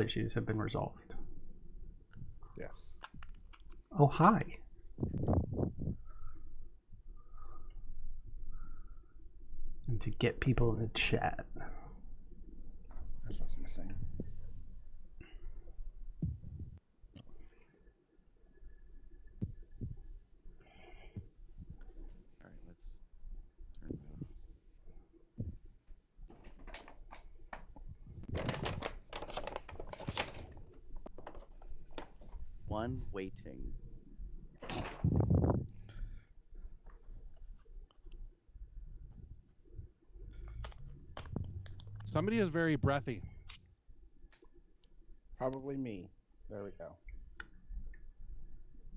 issues have been resolved. Yes. Oh, hi. And to get people in the chat. That's what's missing. All right, let's turn that off. One waiting. Somebody is very breathy. Probably me. There we go.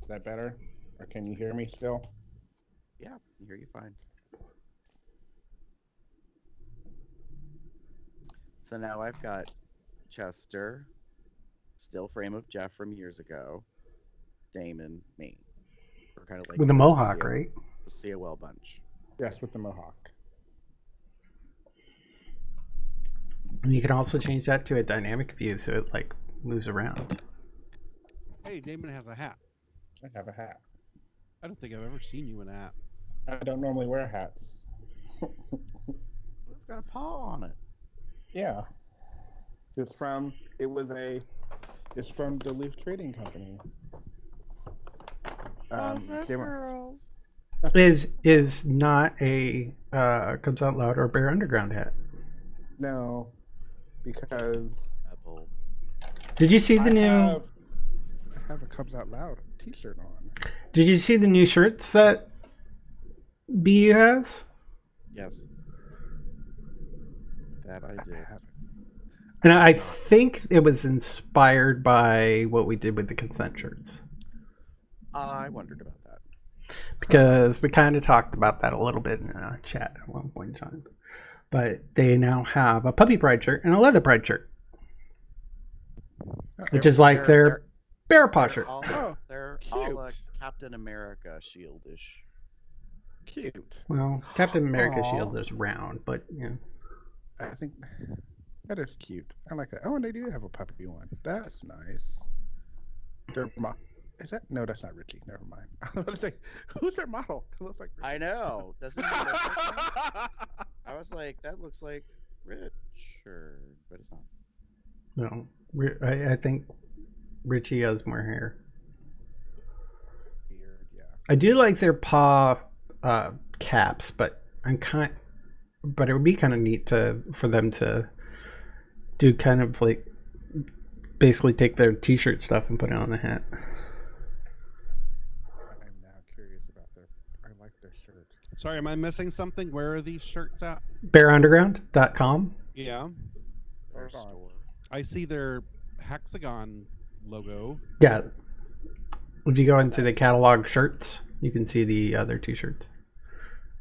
Is that better? Or can you hear me still? Yeah, I hear you fine. So now I've got Chester, still frame of Jeff from years ago, Damon, me. We're kind of like with the mohawk, right? The COL bunch. Yes, with the mohawk. You can also change that to a dynamic view so it like moves around. Hey, Damon has a hat. I have a hat. I don't think I've ever seen you in a hat. I don't normally wear hats. It's got a paw on it. Yeah. It's from Duluth Trading Company. Girls? Is not a Comes Out Loud or Bear Underground hat. No, because Did you see the new? I have a Comes Out Loud T-shirt on. Did you see the new shirts that BU has? Yes. That I did. And I think it was inspired by what we did with the consent shirts. I wondered about that. Because we kind of talked about that a little bit in a chat at one point in time. But they now have a puppy pride shirt and a leather pride shirt. Which is like their bear paw shirt. They're all Captain America shield-ish. Cute. Well, Captain America shield is round, but yeah. I think that is cute. I like that. Oh, and they do have a puppy one. That's nice. Is that? No, that's not Richie. Never mind. I was like, who's their model? It looks like Richie. I know. Doesn't it look like I was like, that looks like Richard, but it's not. No, I think Richie has more hair. Weird, yeah. I do like their paw caps, but but it would be kind of neat for them to do kind of like basically take their t-shirt stuff and put it on the hat. I'm now curious about I like their shirt. Sorry, am I missing something? Where are these shirts at? BearUnderground.com. Yeah. Our store. I see their hexagon logo. Yeah. If you go into the catalog shirts, you can see the other t-shirts.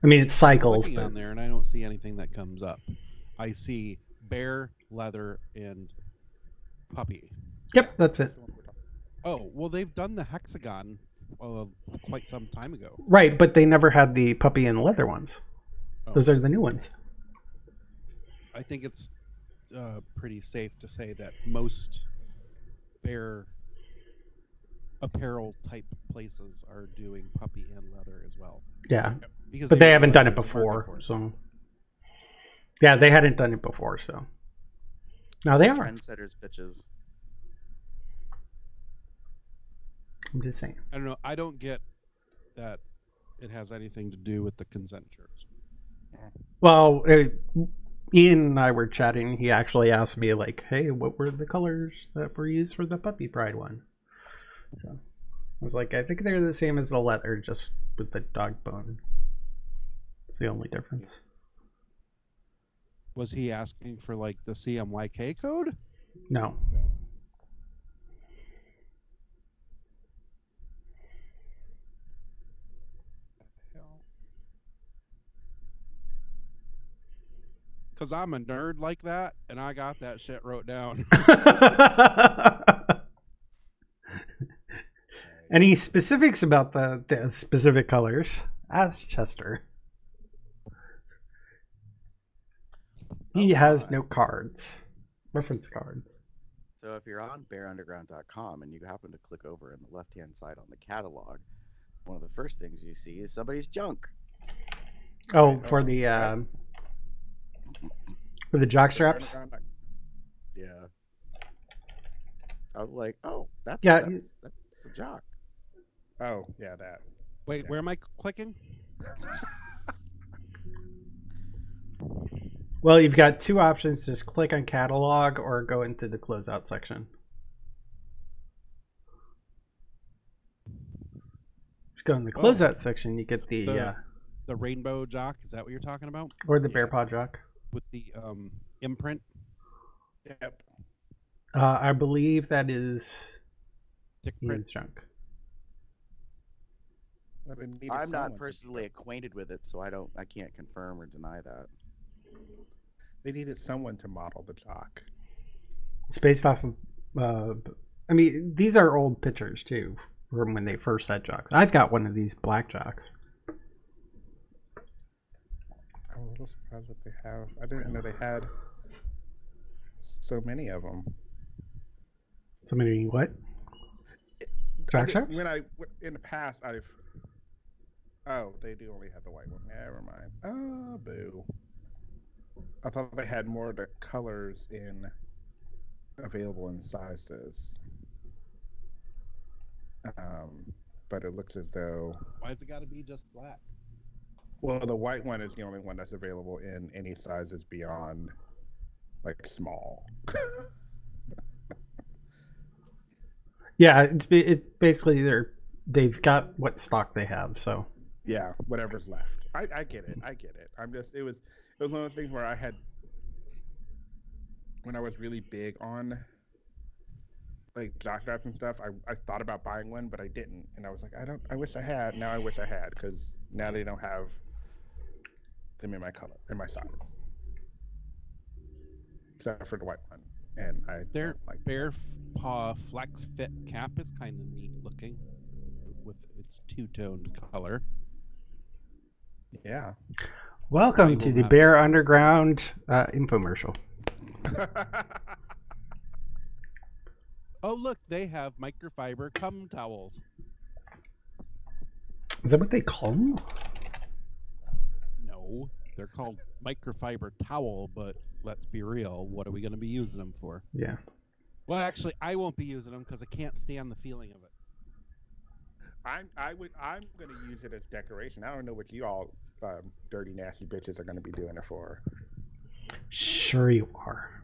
I mean, it's cycles. I'm looking on there, and I don't see anything that comes up. I see bear, leather, and puppy. Yep, that's it. Oh, well, they've done the hexagon quite some time ago. Right, but they never had the puppy and leather ones. Oh. Those are the new ones. I think it's pretty safe to say that most bear apparel type places are doing puppy and leather as well. Yeah, because but they haven't done it before, so yeah, they hadn't done it before, so now they are trendsetters, bitches. I'm just saying. I don't know. I don't get that it has anything to do with the consent shirts. Well, Ian and I were chatting. He actually asked me, like, hey, what were the colors that were used for the puppy pride one? So I was like, I think they're the same as the leather, just with the dog bone. It's the only difference. Was he asking for like the CMYK code? No. Because I'm a nerd like that, and I got that shit wrote down. Any specifics about the specific colors? Ask Chester. He has no cards. Reference cards. So if you're on bearunderground.com and you happen to click over in the left-hand side on the catalog, one of the first things you see is somebody's junk. Oh, Right, for the jock straps. Yeah. I was like, oh, that's Yeah. that's a jock. Oh, yeah, that. Wait, Yeah. where am I clicking? Well, you've got two options: just click on catalog or go into the closeout section. If you go in the closeout section, you get the The rainbow jock. Is that what you're talking about? or the Yeah. bear paw jock. With the imprint. Yep. I believe that is Tick print. Ian's junk. But it needed I'm someone not to personally do it. acquainted with it, so I can't confirm or deny that. They needed someone to model the jock. It's based off of. I mean, these are old pictures too, from when they first had jocks. I've got one of these black jocks. I'm a little surprised that they have. I didn't know they had so many of them. So many what? Jock straps? In the past, I've. Oh, they do only have the white one. Never mind. Oh, boo. I thought they had more of the colors available in sizes. But it looks as though. Why's it got to be just black? Well, the white one is the only one that's available in any sizes beyond, like, small. Yeah, it's basically they've got what stock they have. So Yeah, whatever's left. I get it. I get it. It was one of those things where when I was really big on like jockstraps and stuff, I thought about buying one, but I didn't, and I was like, I wish I had. Now I wish I had, because now they don't have them in my color, in my size, except for the white one, and Their don't like bear paw flex fit cap is kind of neat looking, with its two-toned color. Yeah. welcome I to will the not- Bear Underground infomercial. Oh, look, they have microfiber cum towels. Is that what they call them? No, they're called microfiber towel, but let's be real. What are we going to be using them for? Yeah. Well, actually, I won't be using them because I can't stand the feeling of it. I'm gonna use it as decoration. I don't know what you all dirty nasty bitches are gonna be doing it for. Sure you are.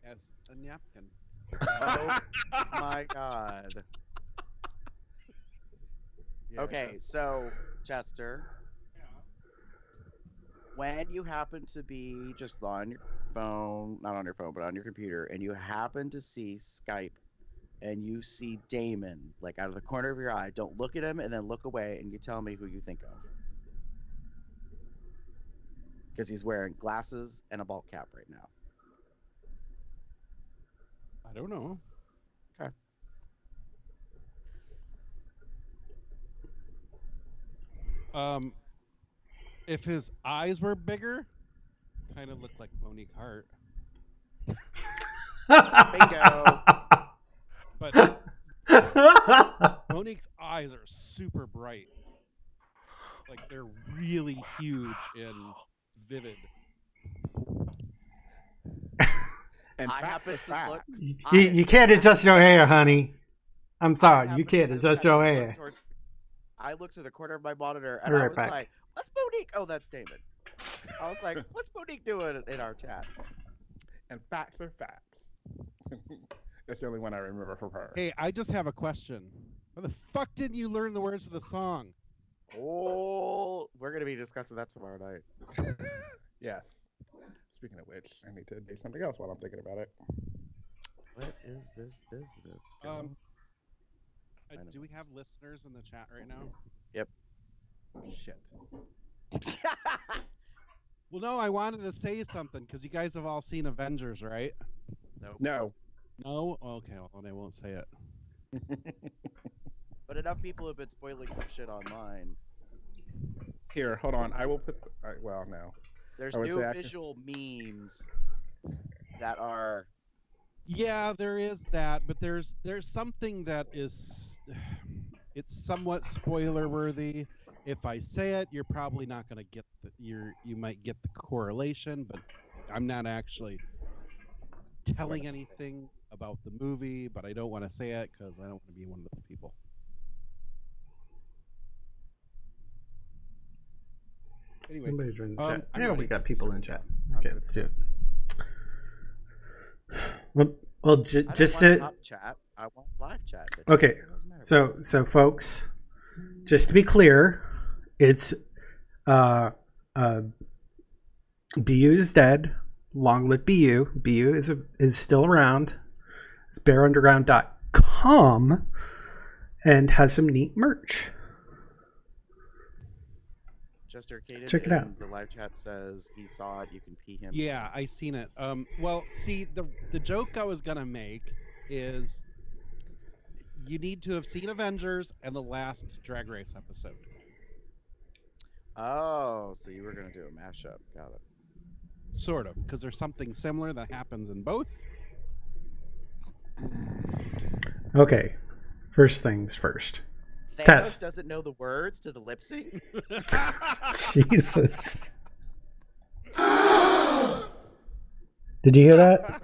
As a napkin. Oh my god. Yeah, Okay, so Chester, when you happen to be just on your phone, not on your phone, but on your computer, and you happen to see Skype and you see Damon, like out of the corner of your eye, don't look at him and then look away and you tell me who you think of. Because he's wearing glasses and a ball cap right now. I don't know. Okay. If his eyes were bigger, kind of looked like Monique Hart. Bingo. But Monique's eyes are super bright. Like they're really huge and vivid. And I happen to look. you can't adjust your hair, honey. I'm I sorry, you happen can't to adjust kind your of look hair. towards- I looked to the corner of my monitor and Right I was back. like, "What's Monique?" Oh, that's Damon. I was like, "What's Monique doing in our chat?" And facts are facts. That's the only one I remember from her. Hey, I just have a question. How the fuck didn't you learn the words of the song? Oh, we're gonna be discussing that tomorrow night. Yes. Speaking of which, I need to do something else while I'm thinking about it. What is this business? Do we have listeners in the chat right now? Yep. Shit. Well, no, I wanted to say something because you guys have all seen Avengers, right? Nope. No. No? Okay, well, then I won't say it. But enough people have been spoiling some shit online. Here, hold on. I will put. Well, no. There's I would new say I- visual memes that are Yeah, there is that, but there's something that is it's somewhat spoiler worthy. If I say it, you're probably not going to get you might get the correlation, but I'm not actually telling anything about the movie, but I don't want to say it because I don't want to be one of those people. Anyway, Somebody joined the chat. I'm Yeah, we ready. got people in chat. I'm Okay, good. let's do it. Well, I just don't want to top chat. I want live chat. Bitch. okay. It doesn't matter. So folks, just to be clear, it's BU is dead. Long live BU. BU is still around. It's bearunderground.com and has some neat merch. Just arcaded. Check it out. The live chat says he saw it. You can pee him. Yeah, I seen it. Well, see, the joke I was gonna make is you need to have seen Avengers and the last Drag Race episode. Oh, so you were gonna do a mashup? Got it. Sort of, because there's something similar that happens in both. Okay, first things first. Thanos Test. doesn't know the words to the lip sync. Jesus. Did you hear that?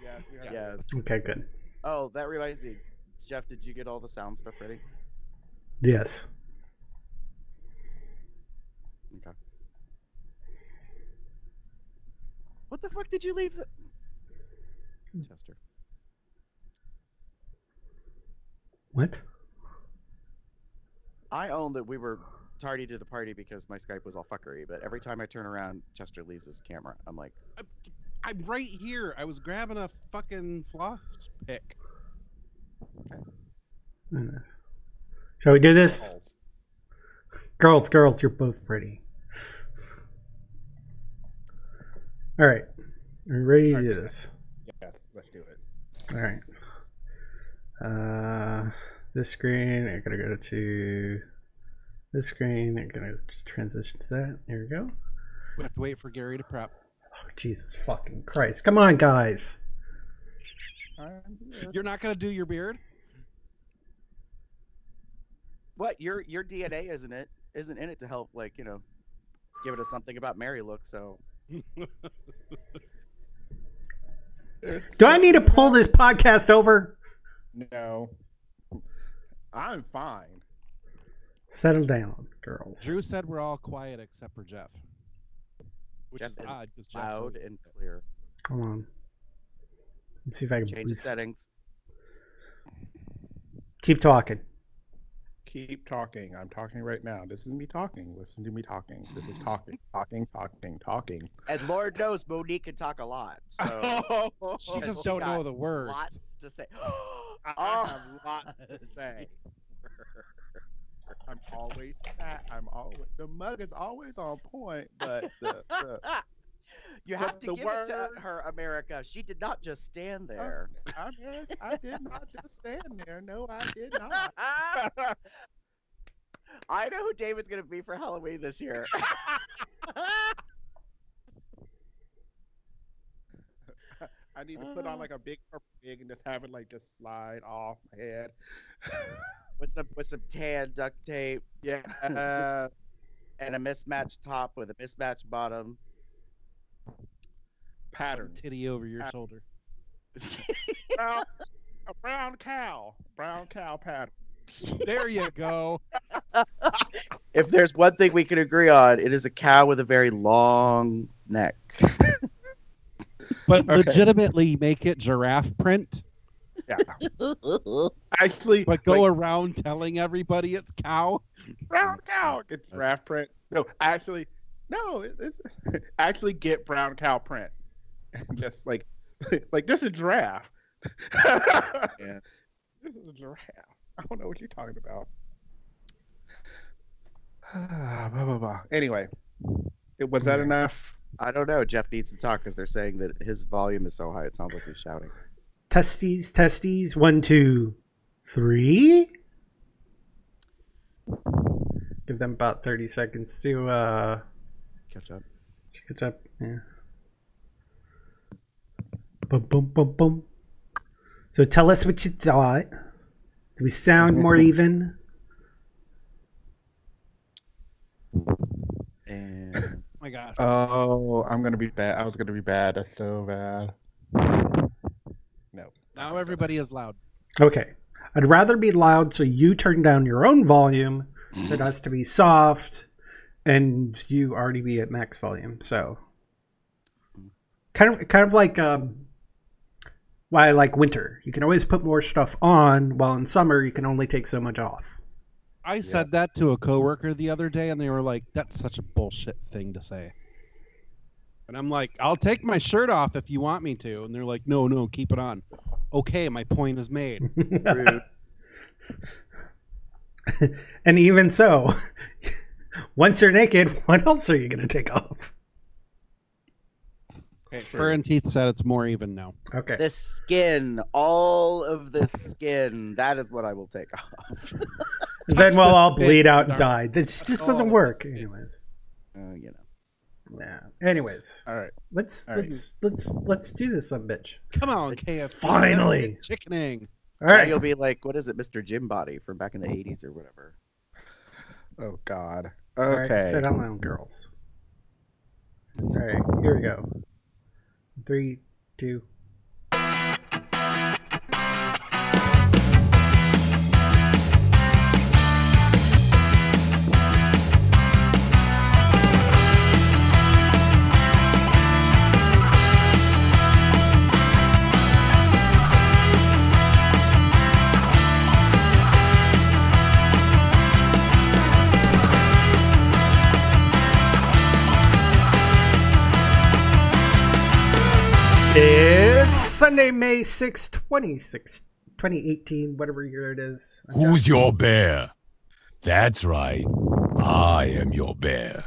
Yes, we heard Yeah. Okay, good. Oh, that reminds me. Jeff, did you get all the sound stuff ready? Yes. Okay. What the fuck did you leave? Chester. What? I own that we were tardy to the party because my Skype was all fuckery, but every time I turn around, Chester leaves his camera. I'm like, I'm right here. I was grabbing a fucking floss pick. Shall we do this? Girls, you're both pretty. All right. Are you ready to do this? Yes, let's do it. All right. This screen, I'm gonna go to this screen. I'm gonna just transition to that. There we go. We have to wait for Gary to prep. Oh, Jesus fucking Christ! Come on, guys. You're not gonna do your beard? what? Your DNA isn't in it to help, like, you know, give it a something about Mary look. So Do I need to pull this podcast over? No. I'm fine. Settle down, girls. Drew said we're all quiet except for Jeff, which Jeff is is odd because Jeff's loud always- and clear. Hold on. Let's see if I can Change the boost. settings. Keep talking. Keep talking. I'm talking right now. This is me talking. Listen to me talking. This is talking. Talking. And Lord knows Monique can talk a lot. So She Because just she don't got know the words. lots to say. I have lots to say. I'm always the mug is always on point, but You have But to the give it to word- her, America. She did not just stand there. I did not just stand there. No, I did not. I know who David's gonna be for Halloween this year. I need to put on like a big purple wig and just have it like just slide off my head. with some tan duct tape Yeah. and a mismatched top with a mismatched bottom. Patterns. Titty over your shoulder. Brown, a brown cow pattern. There you go. If there's one thing we can agree on, it is a cow with a very long neck. But Okay. legitimately make it giraffe print, Yeah. Actually, but go like, around telling everybody it's cow. brown cow. It's giraffe print. No, actually, no. It's actually get brown cow print. Just like this is giraffe. Yeah. This is a giraffe. I don't know what you're talking about. Blah, blah, blah. Anyway, was that enough? I don't know. Jeff needs to talk because they're saying that his volume is so high it sounds like he's shouting. Testes. 1, 2, 3. Give them about 30 seconds to Catch up. catch up. Yeah. Boom, boom, boom, boom. So tell us what you thought. Do we sound more even? And Oh my gosh. Oh, I'm gonna be bad. I was gonna be bad. That's so bad. No. Now everybody is loud. Okay. I'd rather be loud so you turn down your own volume than us to be soft and you already be at max volume. So kind of like why I like winter. You can always put more stuff on, while in summer you can only take so much off. I said that to a coworker the other day, and they were like, "That's such a bullshit thing to say." And I'm like, "I'll take my shirt off if you want me to." And they're like, "No, keep it on." Okay, my point is made. rude. And even so, once you're naked, what else are you going to take off? Okay, Fur and Teeth said it's more even now. Okay. The skin, all of the skin, that is what I will take off. Then we'll all bit, bleed out and darn. die. This just Oh, doesn't that's work. it. Anyways. You know. Yeah. Anyways. All right. Let's All right. let's do this, some bitch. Come on, KFC. Finally. Let's get chickening. All Now right. you'll be like, what is it, Mr. Jim Body from back in the 80s or whatever. Oh God. All right, Okay. sit down, girls. All right, here we go. 3, 2. It's Sunday, May 6th, 2018, whatever year it is. Who's your bear? That's right. I am your bear.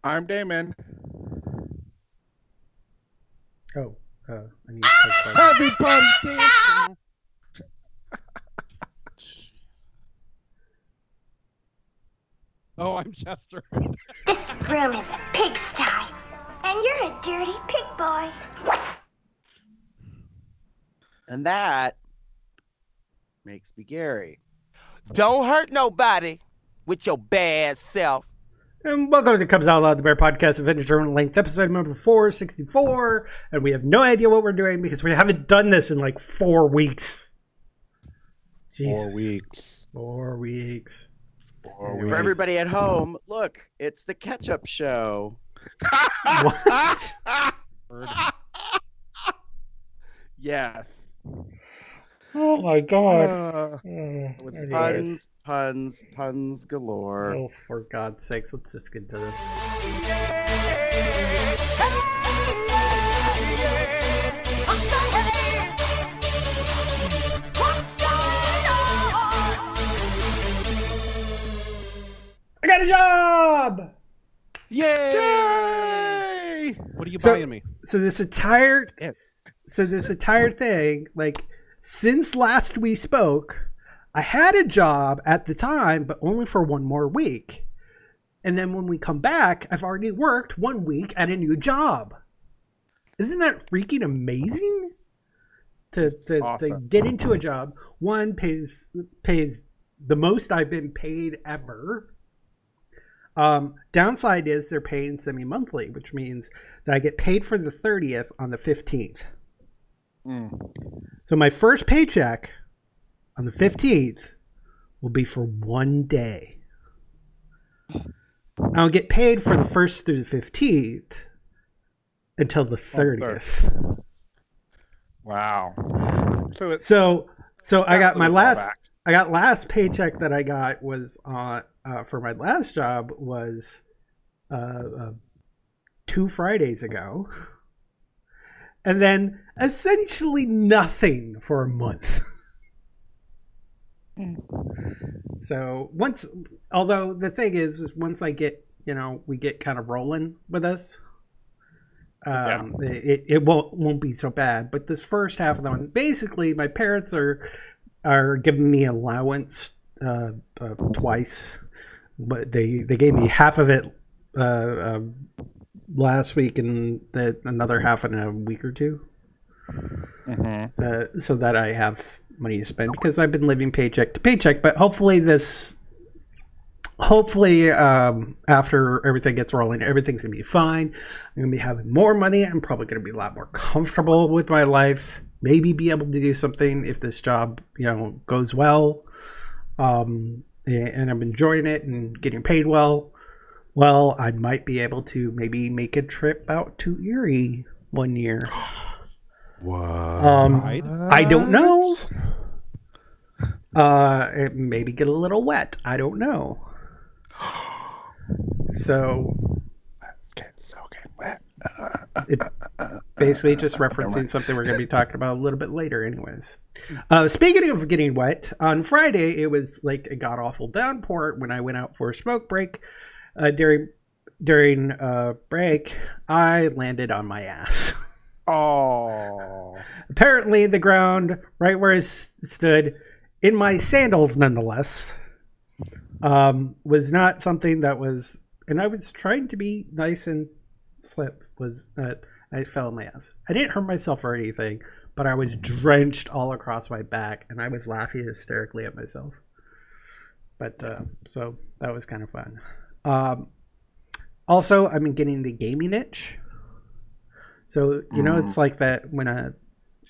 I'm Damon. Oh, I need to take that. Everybody dance now. Oh, I'm Chester. This room is a pigsty, and you're a dirty pig boy. And that makes me Gary. Don't hurt nobody with your bad self. And welcome to Comes Out Loud, the Bear Podcast of Vintage Urban Length, episode number 464. And we have no idea what we're doing because we haven't done this in like 4 weeks. Jesus. 4 weeks. 4 weeks. 4 For weeks. everybody at home, look, it's the Catchup Show. What? Yes. Oh my god. With Puns, puns, puns galore. Oh, for God's sakes, let's just get to this. I got a job! Yay! What are you So- buying me? So this entire Yes. thing, like, since last we spoke, I had a job at the time, but only for 1 more week. And then when we come back, I've already worked 1 week at a new job. Isn't that freaking amazing? To Awesome. get into a job, one pays the most I've been paid ever. Downside is they're paying semi-monthly, which means that I get paid for the 30th on the 15th. So my first paycheck on the 15th will be for 1 day. I'll get paid for the 1st through the 15th until the 30th. Wow. So it's So I got my last back. last paycheck that I got was on for my last job was 2 Fridays ago. And then essentially nothing for a month. So although the thing is once I get, we get kind of rolling with this, it won't be so bad. But this first half of the month, basically my parents are giving me allowance twice, but they gave me half of it last week and another half in a week or two. so that I have money to spend, because I've been living paycheck to paycheck. But hopefully after everything gets rolling, everything's gonna be fine. I'm gonna be having more money. I'm probably gonna be a lot more comfortable with my life. Maybe be able to do something if this job, goes well. And I'm enjoying it and getting paid well. Well, I might be able to maybe make a trip out to Erie one year. What? I don't know. Maybe get a little wet. I don't know. So It's getting wet. it basically just referencing something we're going to be talking about a little bit later anyways. Speaking of getting wet, on Friday it was like a god-awful downpour when I went out for a smoke break. During break, I landed on my ass. Oh. Apparently the ground right where I stood, in my sandals nonetheless, was not something that was, and I was trying to be nice and slip, I fell on my ass. I didn't hurt myself or anything, but I was drenched all across my back, and I was laughing hysterically at myself. But so that was kind of fun. Also, I've been getting the gaming itch. So it's like that when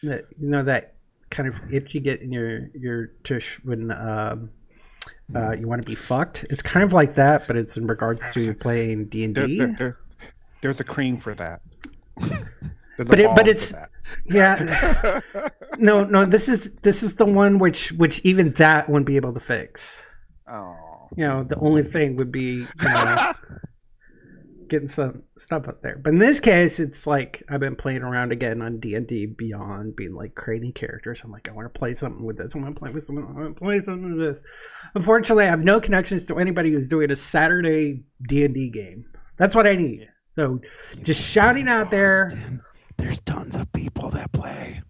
that kind of itch you get in your tush when you want to be fucked. It's kind of like that, but it's in regards to playing D&D. There's a cream for that. But it's yeah. No. This is the one which even that wouldn't be able to fix. Oh. The only thing would be getting some stuff up there. But in this case, it's like I've been playing around again on D&D Beyond, being like creating characters. I'm like, I want to play something with this. I want to play with someone. I want to play something with this. Unfortunately, I have no connections to anybody who's doing a Saturday D&D game. That's what I need. So just shouting out there. There's tons of people that play.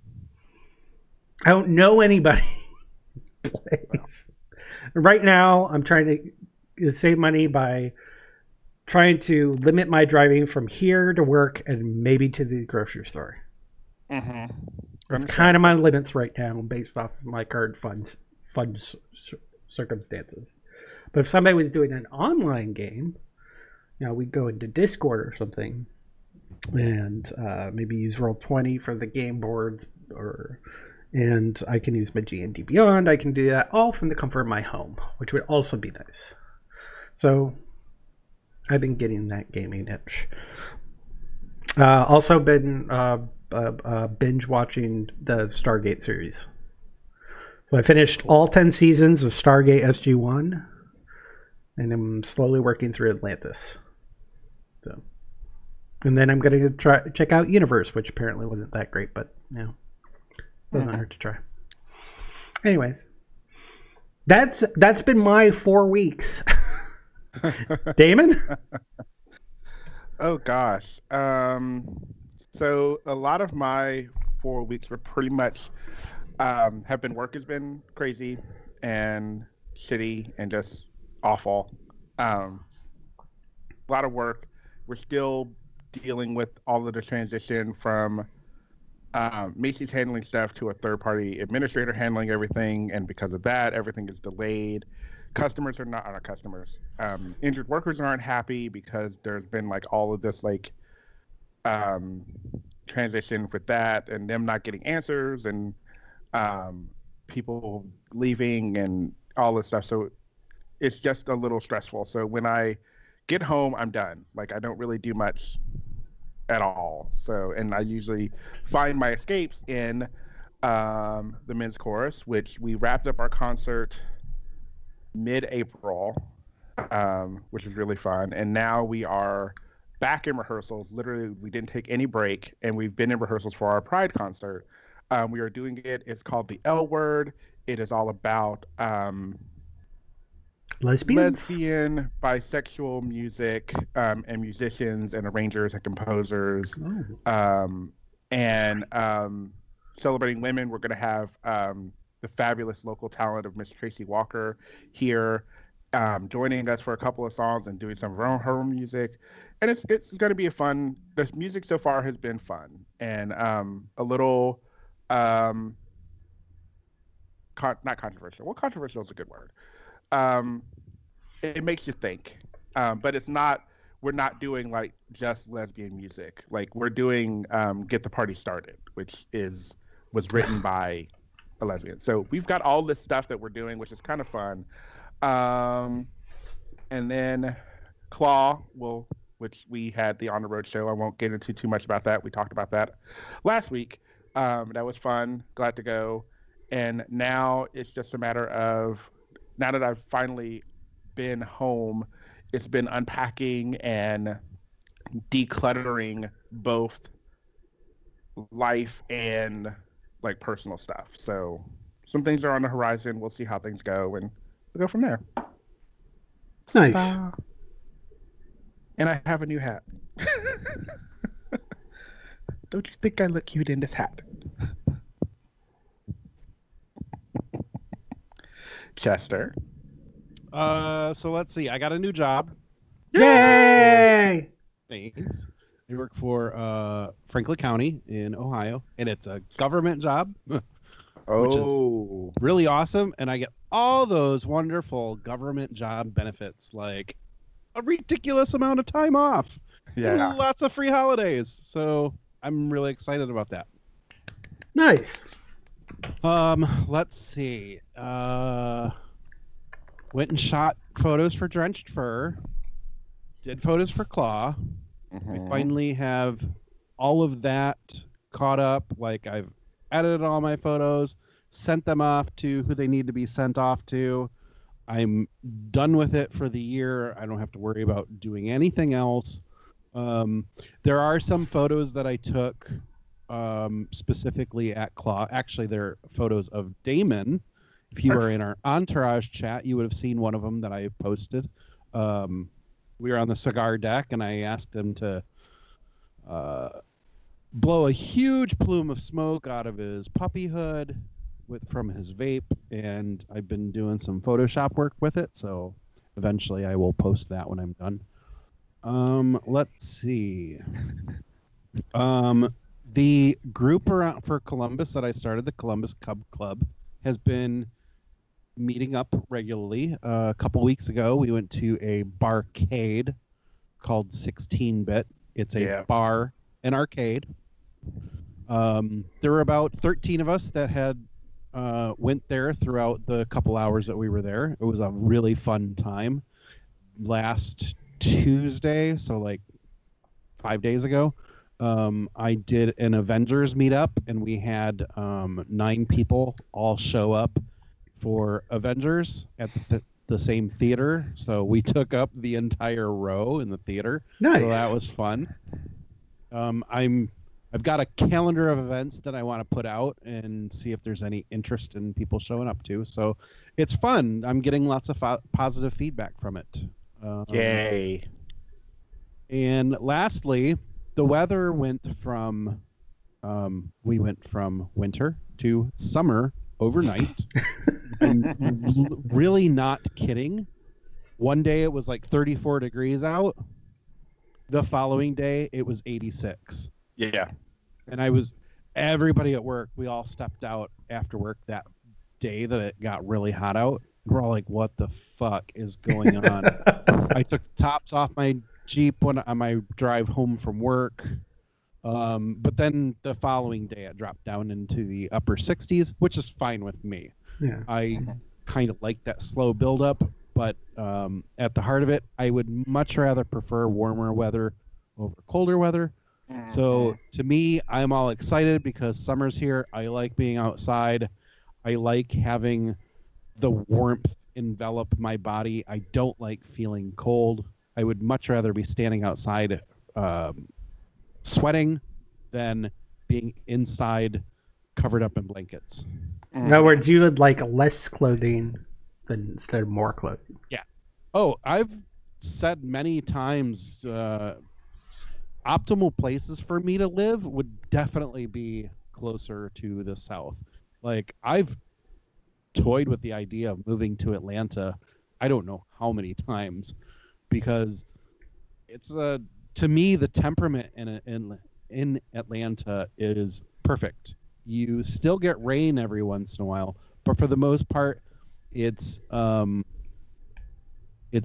I don't know anybody who plays. Right now, I'm trying to save money by trying to limit my driving from here to work and maybe to the grocery store. Mm-hmm. That's kind of my limits right now based off of my current fund circumstances. But if somebody was doing an online game, we'd go into Discord or something and maybe use Roll20 for the game boards, and I can use my G&D Beyond. I can do that all from the comfort of my home, which would also be nice. So I've been getting that gaming itch. Also been binge watching the Stargate series. So I finished all 10 seasons of Stargate SG-1, and I'm slowly working through Atlantis. So, and then I'm going to check out Universe, which apparently wasn't that great, but doesn't hurt to try. Anyways, that's been my 4 weeks. Damon? Oh gosh. So a lot of my 4 weeks were pretty much work has been crazy and shitty and just awful. A lot of work. We're still dealing with all of the transition from Macy's handling stuff to a third-party administrator handling everything, and because of that, everything is delayed. Customers are not our customers. Injured workers aren't happy because there's been like all of this like transition with that, and them not getting answers, and people leaving, and all this stuff. So it's just a little stressful. So when I get home, I'm done. Like I don't really do much at all. So, and I usually find my escapes in the men's chorus, which we wrapped up our concert mid-April, which was really fun. And now we are back in rehearsals. Literally, we didn't take any break, and we've been in rehearsals for our Pride concert. We are doing it. It's called the L Word. It is all about lesbian, bisexual music, and musicians and arrangers and composers. And celebrating women. We're going to have the fabulous local talent of Miss Tracy Walker here, joining us for a couple of songs and doing some of her music. And it's going to be a fun. This music so far has been fun and a little um, not controversial. Well, controversial is a good word. Um, it makes you think, but it's not. We're not doing like just lesbian music. Like we're doing "Get the Party Started," which was written by a lesbian. So we've got all this stuff that we're doing, which is kind of fun. Um, and then Claw will, which we had the On the Road show. I won't get into too much about that. We talked about that last week. That was fun. Glad to go. And now it's just a matter of now that I've finally been home, it's been unpacking and decluttering both life and like personal stuff. So some things are on the horizon. We'll see how things go and we'll go from there. Nice. And I have a new hat. Don't you think I look cute in this hat? Chester. So let's see. I got a new job. Yay! Thanks. I work for Franklin County in Ohio, and it's a government job, which is really awesome. And I get all those wonderful government job benefits, like a ridiculous amount of time off, and lots of free holidays. So I'm really excited about that. Nice. Let's see. Went and shot photos for Drenched Fur. Did photos for Claw. Mm-hmm. I finally have all of that caught up. Like I've edited all my photos, sent them off to who they need to be sent off to. I'm done with it for the year. I don't have to worry about doing anything else. There are some photos that I took specifically at Claw. Actually, they're photos of Damon. If you were in our Entourage chat, you would have seen one of them that I posted. We were on the cigar deck, and I asked him to blow a huge plume of smoke out of his puppy hood from his vape, and I've been doing some Photoshop work with it, so eventually I will post that when I'm done. Let's see. The group around for Columbus that I started, the Columbus Cub Club, has been meeting up regularly. A couple weeks ago, we went to a barcade called 16-Bit. It's a bar and arcade. There were about 13 of us that had went there throughout the couple hours that we were there. It was a really fun time. Last Tuesday, so like 5 days ago, I did an Avengers meetup, and we had 9 people all show up for Avengers at the same theater. So we took up the entire row in the theater. Nice. So that was fun. I've got a calendar of events that I want to put out and see if there's any interest in people showing up to. So it's fun. I'm getting lots of positive feedback from it. Yay. And lastly, the weather went from we went from winter to summer overnight. I'm really not kidding. One day it was like 34 degrees out. The following day it was 86. Yeah. And everybody at work, we all stepped out after work that day that it got really hot out. We're all like, what the fuck is going on? I took the tops off my Jeep on my drive home from work. But then the following day it dropped down into the upper 60s, which is fine with me. Yeah. I kind of like that slow buildup, but at the heart of it, I would much rather prefer warmer weather over colder weather. So to me, I'm all excited because summer's here. I like being outside. I like having the warmth envelop my body. I don't like feeling cold. I would much rather be standing outside sweating than being inside covered up in blankets. In other words, you would like less clothing instead of more clothing. Yeah. Oh, I've said many times optimal places for me to live would definitely be closer to the south. Like I've toyed with the idea of moving to Atlanta I don't know how many times, because it's to me the temperament in Atlanta is perfect. You still get rain every once in a while, but for the most part, it's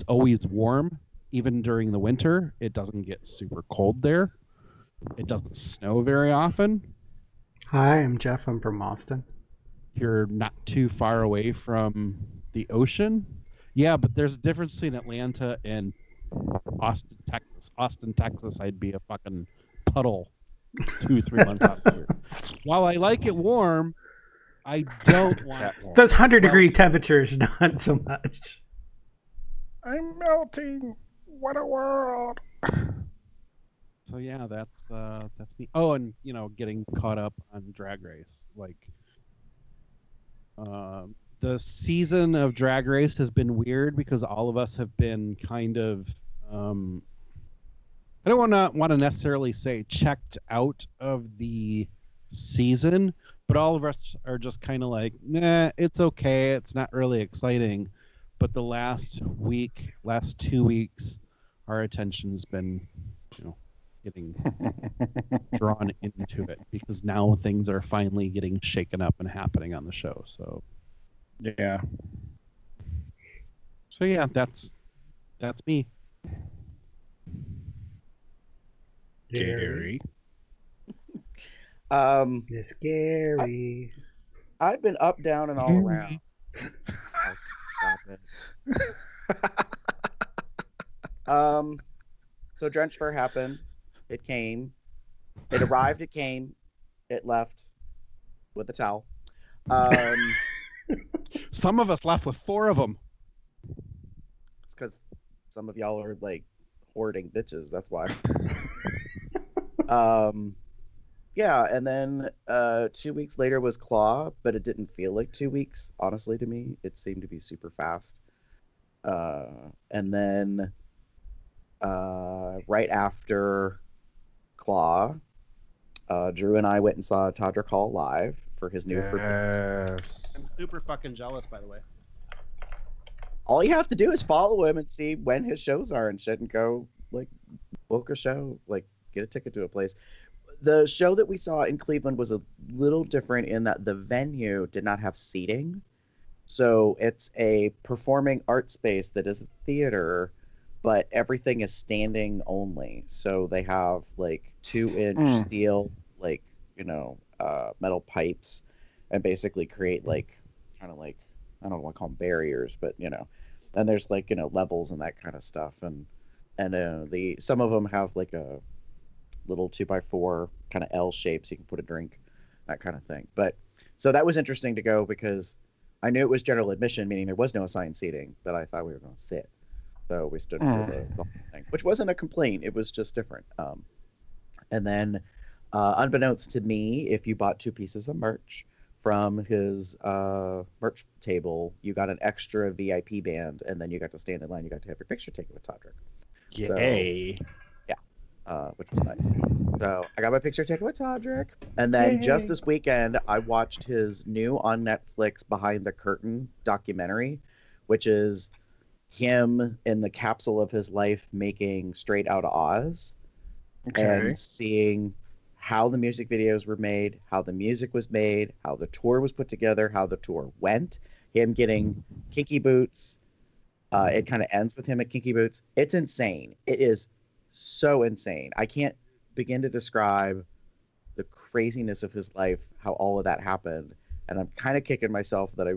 always warm. Even during the winter, it doesn't get super cold there. It doesn't snow very often. Hi, I'm Jeff. I'm from Austin. You're not too far away from the ocean. Yeah, but there's a difference between Atlanta and Austin, Texas. Austin, Texas, I'd be a fucking puddle 2-3 months out of the year. While I like it warm, I don't want it warm. Those 100-degree temperatures, not so much. I'm melting. What a world. So yeah, that's me. Oh, and getting caught up on Drag Race. Like, the season of Drag Race has been weird because all of us have been kind of I don't want to necessarily say checked out of the season, but all of us are just kind of like, nah, it's okay. It's not really exciting. But the last 2 weeks, our attention's been, getting drawn into it because now things are finally getting shaken up and happening on the show. So yeah. So yeah, that's me. Gary. It's scary. I've been up, down, and all around. Oh, stop it. So Drench Fur happened. It came. It arrived. It came. It left with a towel. Some of us left with 4 of them. It's because some of y'all are like hoarding bitches. That's why. Yeah, and then 2 weeks later was Claw, but it didn't feel like 2 weeks, honestly, to me. It seemed to be super fast. And then right after Claw, Drew and I went and saw Todrick Hall live for his new Yes. I'm super fucking jealous, by the way. All you have to do is follow him and see when his shows are and shit, and go like book a show, like get a ticket to a place. The show that we saw in Cleveland was a little different in that the venue did not have seating. So it's a performing art space that is a theater, but everything is standing only. So they have like 2-inch steel, like, metal pipes, and basically create like kind of like, I don't want to call them barriers, but and there's like, levels and that kind of stuff. And some of them have like a little 2x4 kind of L shapes you can put a drink, that kind of thing. But so that was interesting to go because I knew it was general admission, meaning there was no assigned seating, but I thought we were going to sit. So we stood for the whole thing, which wasn't a complaint. It was just different. And then unbeknownst to me, if you bought 2 pieces of merch from his merch table, you got an extra VIP band, and then you got to stand in line. You got to have your picture taken with Todrick. Yay. Which was nice. So I got my picture taken with Todrick. And then just this weekend, I watched his new on Netflix Behind the Curtain documentary, which is him in the capsule of his life making Straight Outta Oz. Okay. And seeing how the music videos were made, how the music was made, how the tour was put together, how the tour went, him getting Kinky Boots. It kind of ends with him at Kinky Boots. It's insane. It is so insane. I can't begin to describe the craziness of his life, how all of that happened. And I'm kind of kicking myself that I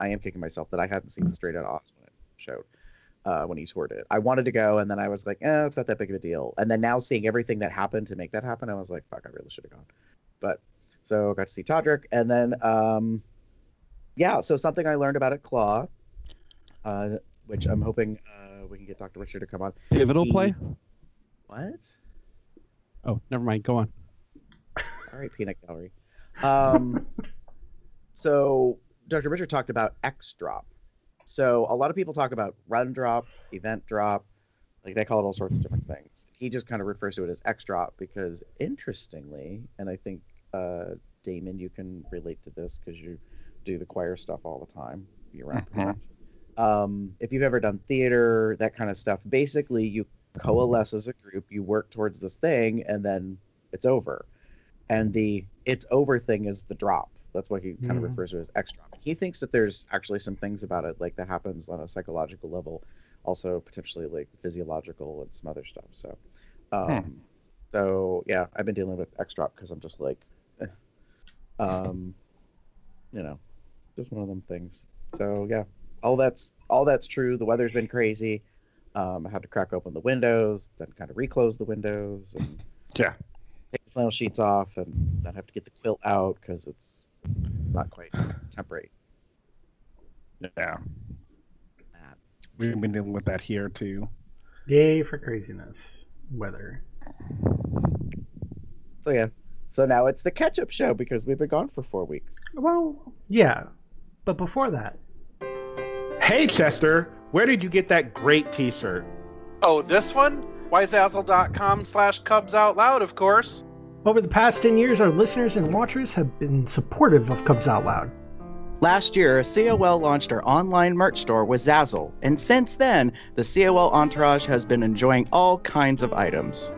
am kicking myself that I hadn't seen the Straight Outta Oz when it showed, when he toured it. I wanted to go, and then I was like, it's not that big of a deal. And then now seeing everything that happened to make that happen, I was like, fuck, I really should have gone. But so I got to see Todrick. And then, so something I learned about at Claw, which I'm hoping we can get Dr. Richard to come on. Pivotal play? What? Oh, never mind. Go on. All right, Peanut Gallery. So Dr. Richard talked about X drop. So a lot of people talk about run drop, event drop, like they call it all sorts of different things. He just kind of refers to it as X drop because, interestingly, and I think Damon, you can relate to this because you do the choir stuff all the time. You're around. If you've ever done theater, that kind of stuff, basically you coalesce as a group, you work towards this thing, and then it's over. And the "it's over" thing is the drop. That's what he kind of refers to as X drop. He thinks that there's actually some things about it, like that happens on a psychological level, also potentially like physiological and some other stuff. So, so yeah, I've been dealing with X drop because I'm just like, you know, just one of them things. So yeah, all that's true. The weather's been crazy. I had to crack open the windows, then kind of reclose the windows, and Yeah. take the flannel sheets off, and then have to get the quilt out because it's not quite temporary. Yeah. We've been dealing with that here too. Yay for craziness. Weather. So yeah. So now it's the Catchup show because we've been gone for 4 weeks. Well, yeah. But before that. Hey, Chester, where did you get that great t-shirt? Oh, this one? Wyzazzle.com/CubsOutLoud, of course. Over the past 10 years, our listeners and watchers have been supportive of Cubs Out Loud. Last year, COL launched our online merch store with Zazzle, and since then, the COL entourage has been enjoying all kinds of items.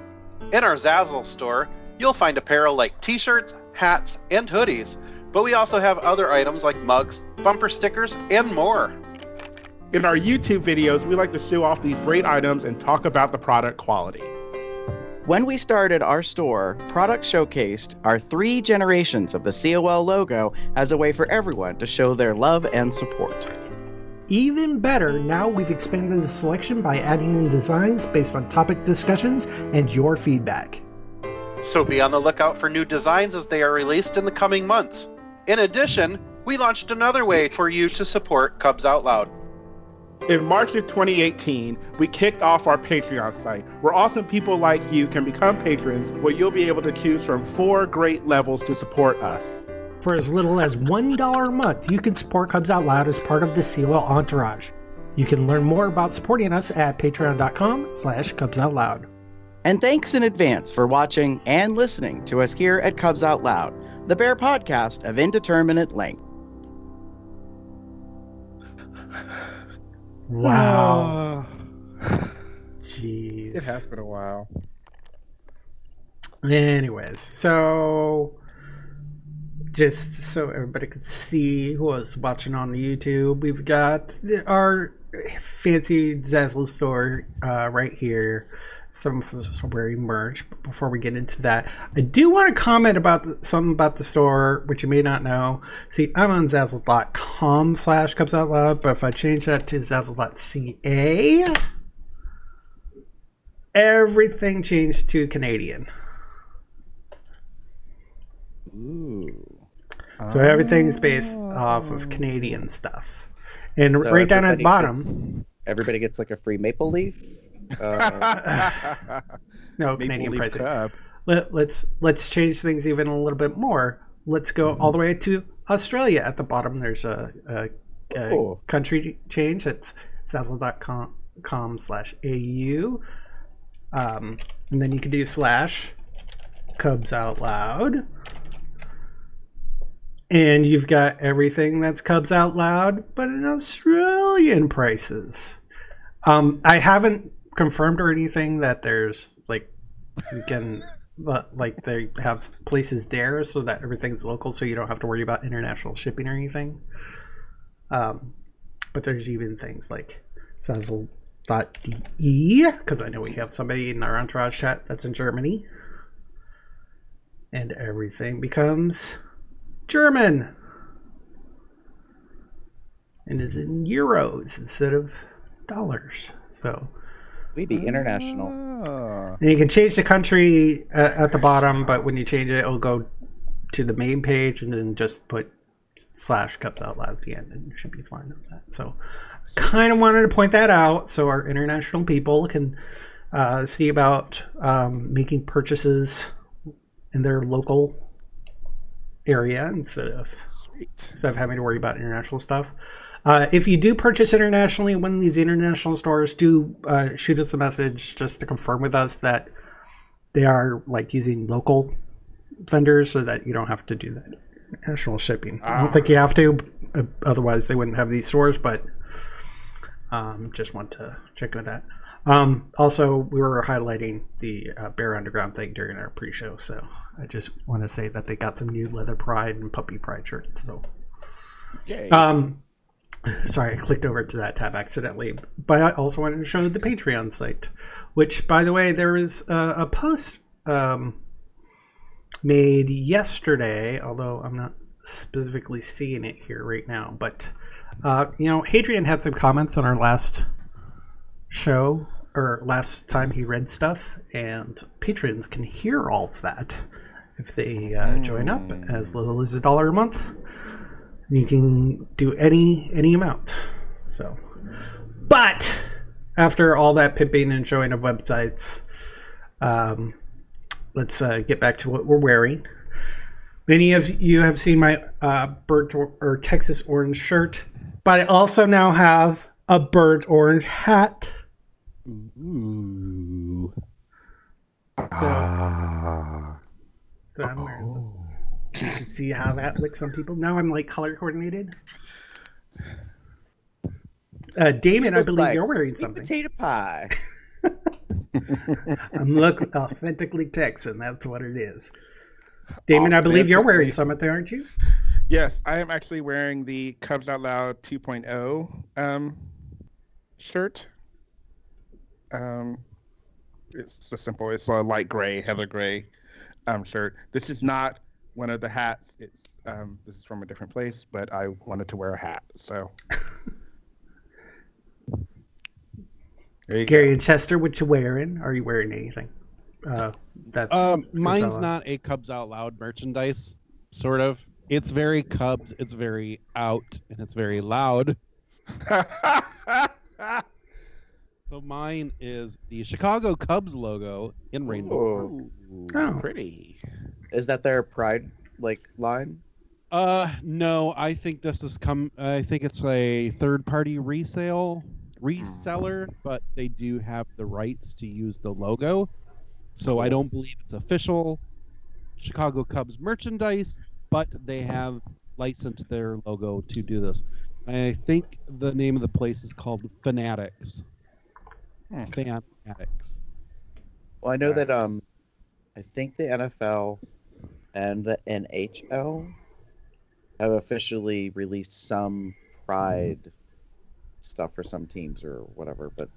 In our Zazzle store, you'll find apparel like t-shirts, hats, and hoodies, but we also have other items like mugs, bumper stickers, and more. In our YouTube videos, we like to show off these great items and talk about the product quality. When we started our store, Product showcased our 3 generations of the COL logo as a way for everyone to show their love and support. Even better, now we've expanded the selection by adding in designs based on topic discussions and your feedback. So be on the lookout for new designs as they are released in the coming months. In addition, we launched another way for you to support Cubs Out Loud. In March of 2018, we kicked off our Patreon site, where awesome people like you can become patrons, where you'll be able to choose from 4 great levels to support us. For as little as $1 a month, you can support Cubs Out Loud as part of the COL entourage. You can learn more about supporting us at patreon.com/CubsOutLoud. And thanks in advance for watching and listening to us here at Cubs Out Loud, the Bear podcast of indeterminate length. Wow. Jeez. It has been a while. Anyways, so just so everybody could see who was watching on YouTube, we've got our fancy Zazzle store right here. Some of us are wearing merch. But before we get into that, I do want to comment about something about the store, which you may not know. See, I'm on Zazzle.com/CubsOutLoud, but if I change that to Zazzle.ca, everything changed to Canadian. Ooh. So everything's based off of Canadian stuff. And So right down at the bottom. Everybody gets like a free maple leaf. No, Maple Canadian Leaf pricing. Cup. Let's change things even a little bit more. Let's go all the way to Australia. At the bottom, there's a country change. It's Zazzle.com/au. And then you can do /Cubs Out Loud. And you've got everything that's Cubs Out Loud, but in Australian prices. I haven't confirmed or anything that there's like you can like they have places there so that everything's local, so you don't have to worry about international shipping or anything. But there's even things like Zazzle.de, because I know we have somebody in our entourage chat that's in Germany, and everything becomes German and is in euros instead of dollars. So We be international. and you can change the country at the bottom, but when you change it, it'll go to the main page and then just put /Cubs Out Loud at the end, and you should be fine with that. So kind of wanted to point that out so our international people can see about making purchases in their local area instead of having to worry about international stuff. If you do purchase internationally, one of these international stores, do shoot us a message just to confirm with us that they are like using local vendors so that you don't have to do that international shipping. I don't think you have to, otherwise they wouldn't have these stores, but Just want to check with that. Also, we were highlighting the Bear Underground thing during our pre-show, so I just want to say that they got some new Leather Pride and Puppy Pride shirts. So, Yay. sorry, I clicked over to that tab accidentally. But I also wanted to show the Patreon site, which, by the way, there is a post made yesterday, although I'm not specifically seeing it here right now. But, Hadrian had some comments on our last show, or last time he read stuff, and patrons can hear all of that if they join up as little as $1 a month. You can do any amount. So, but after all that pimping and showing of websites, let's get back to what we're wearing. Many of you have seen my burnt or Texas orange shirt, but I also now have a burnt orange hat. Ooh. So I'm wearing. You can see how that looks on people. Now I'm like color coordinated. Damon, I believe you're wearing something. Potato pie. I'm look authentically Texan. That's what it is. Damon, I believe you're wearing something, aren't you? Yes, I am actually wearing the Cubs Out Loud 2.0 shirt. It's it's a light gray, heather gray shirt. This is not one of the hats. It's this is from a different place, but I wanted to wear a hat, so. Gary and Chester, what you wearing? Are you wearing anything? Mine's not a Cubs Out Loud merchandise, sort of. It's very Cubs, it's very out, and it's very loud. So mine is the Chicago Cubs logo in rainbow. Oh, Pretty. Is that their Pride line? No, I think I think it's a third-party reseller, but they do have the rights to use the logo. So I don't believe it's official Chicago Cubs merchandise, but they have licensed their logo to do this. I think the name of the place is called Fanatics. Fanatics. Well, I know that I think the NFL and the NHL have officially released some Pride stuff for some teams or whatever, but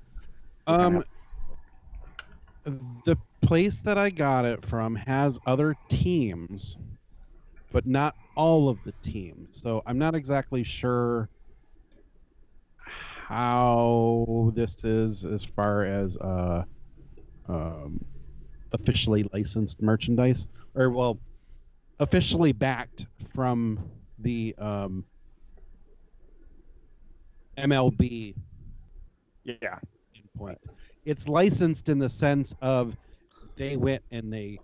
the place that I got it from has other teams, but not all of the teams. So I'm not exactly sure how this is as far as officially licensed merchandise, or officially backed from the MLB. Yeah. Point. It's licensed in the sense of they went and they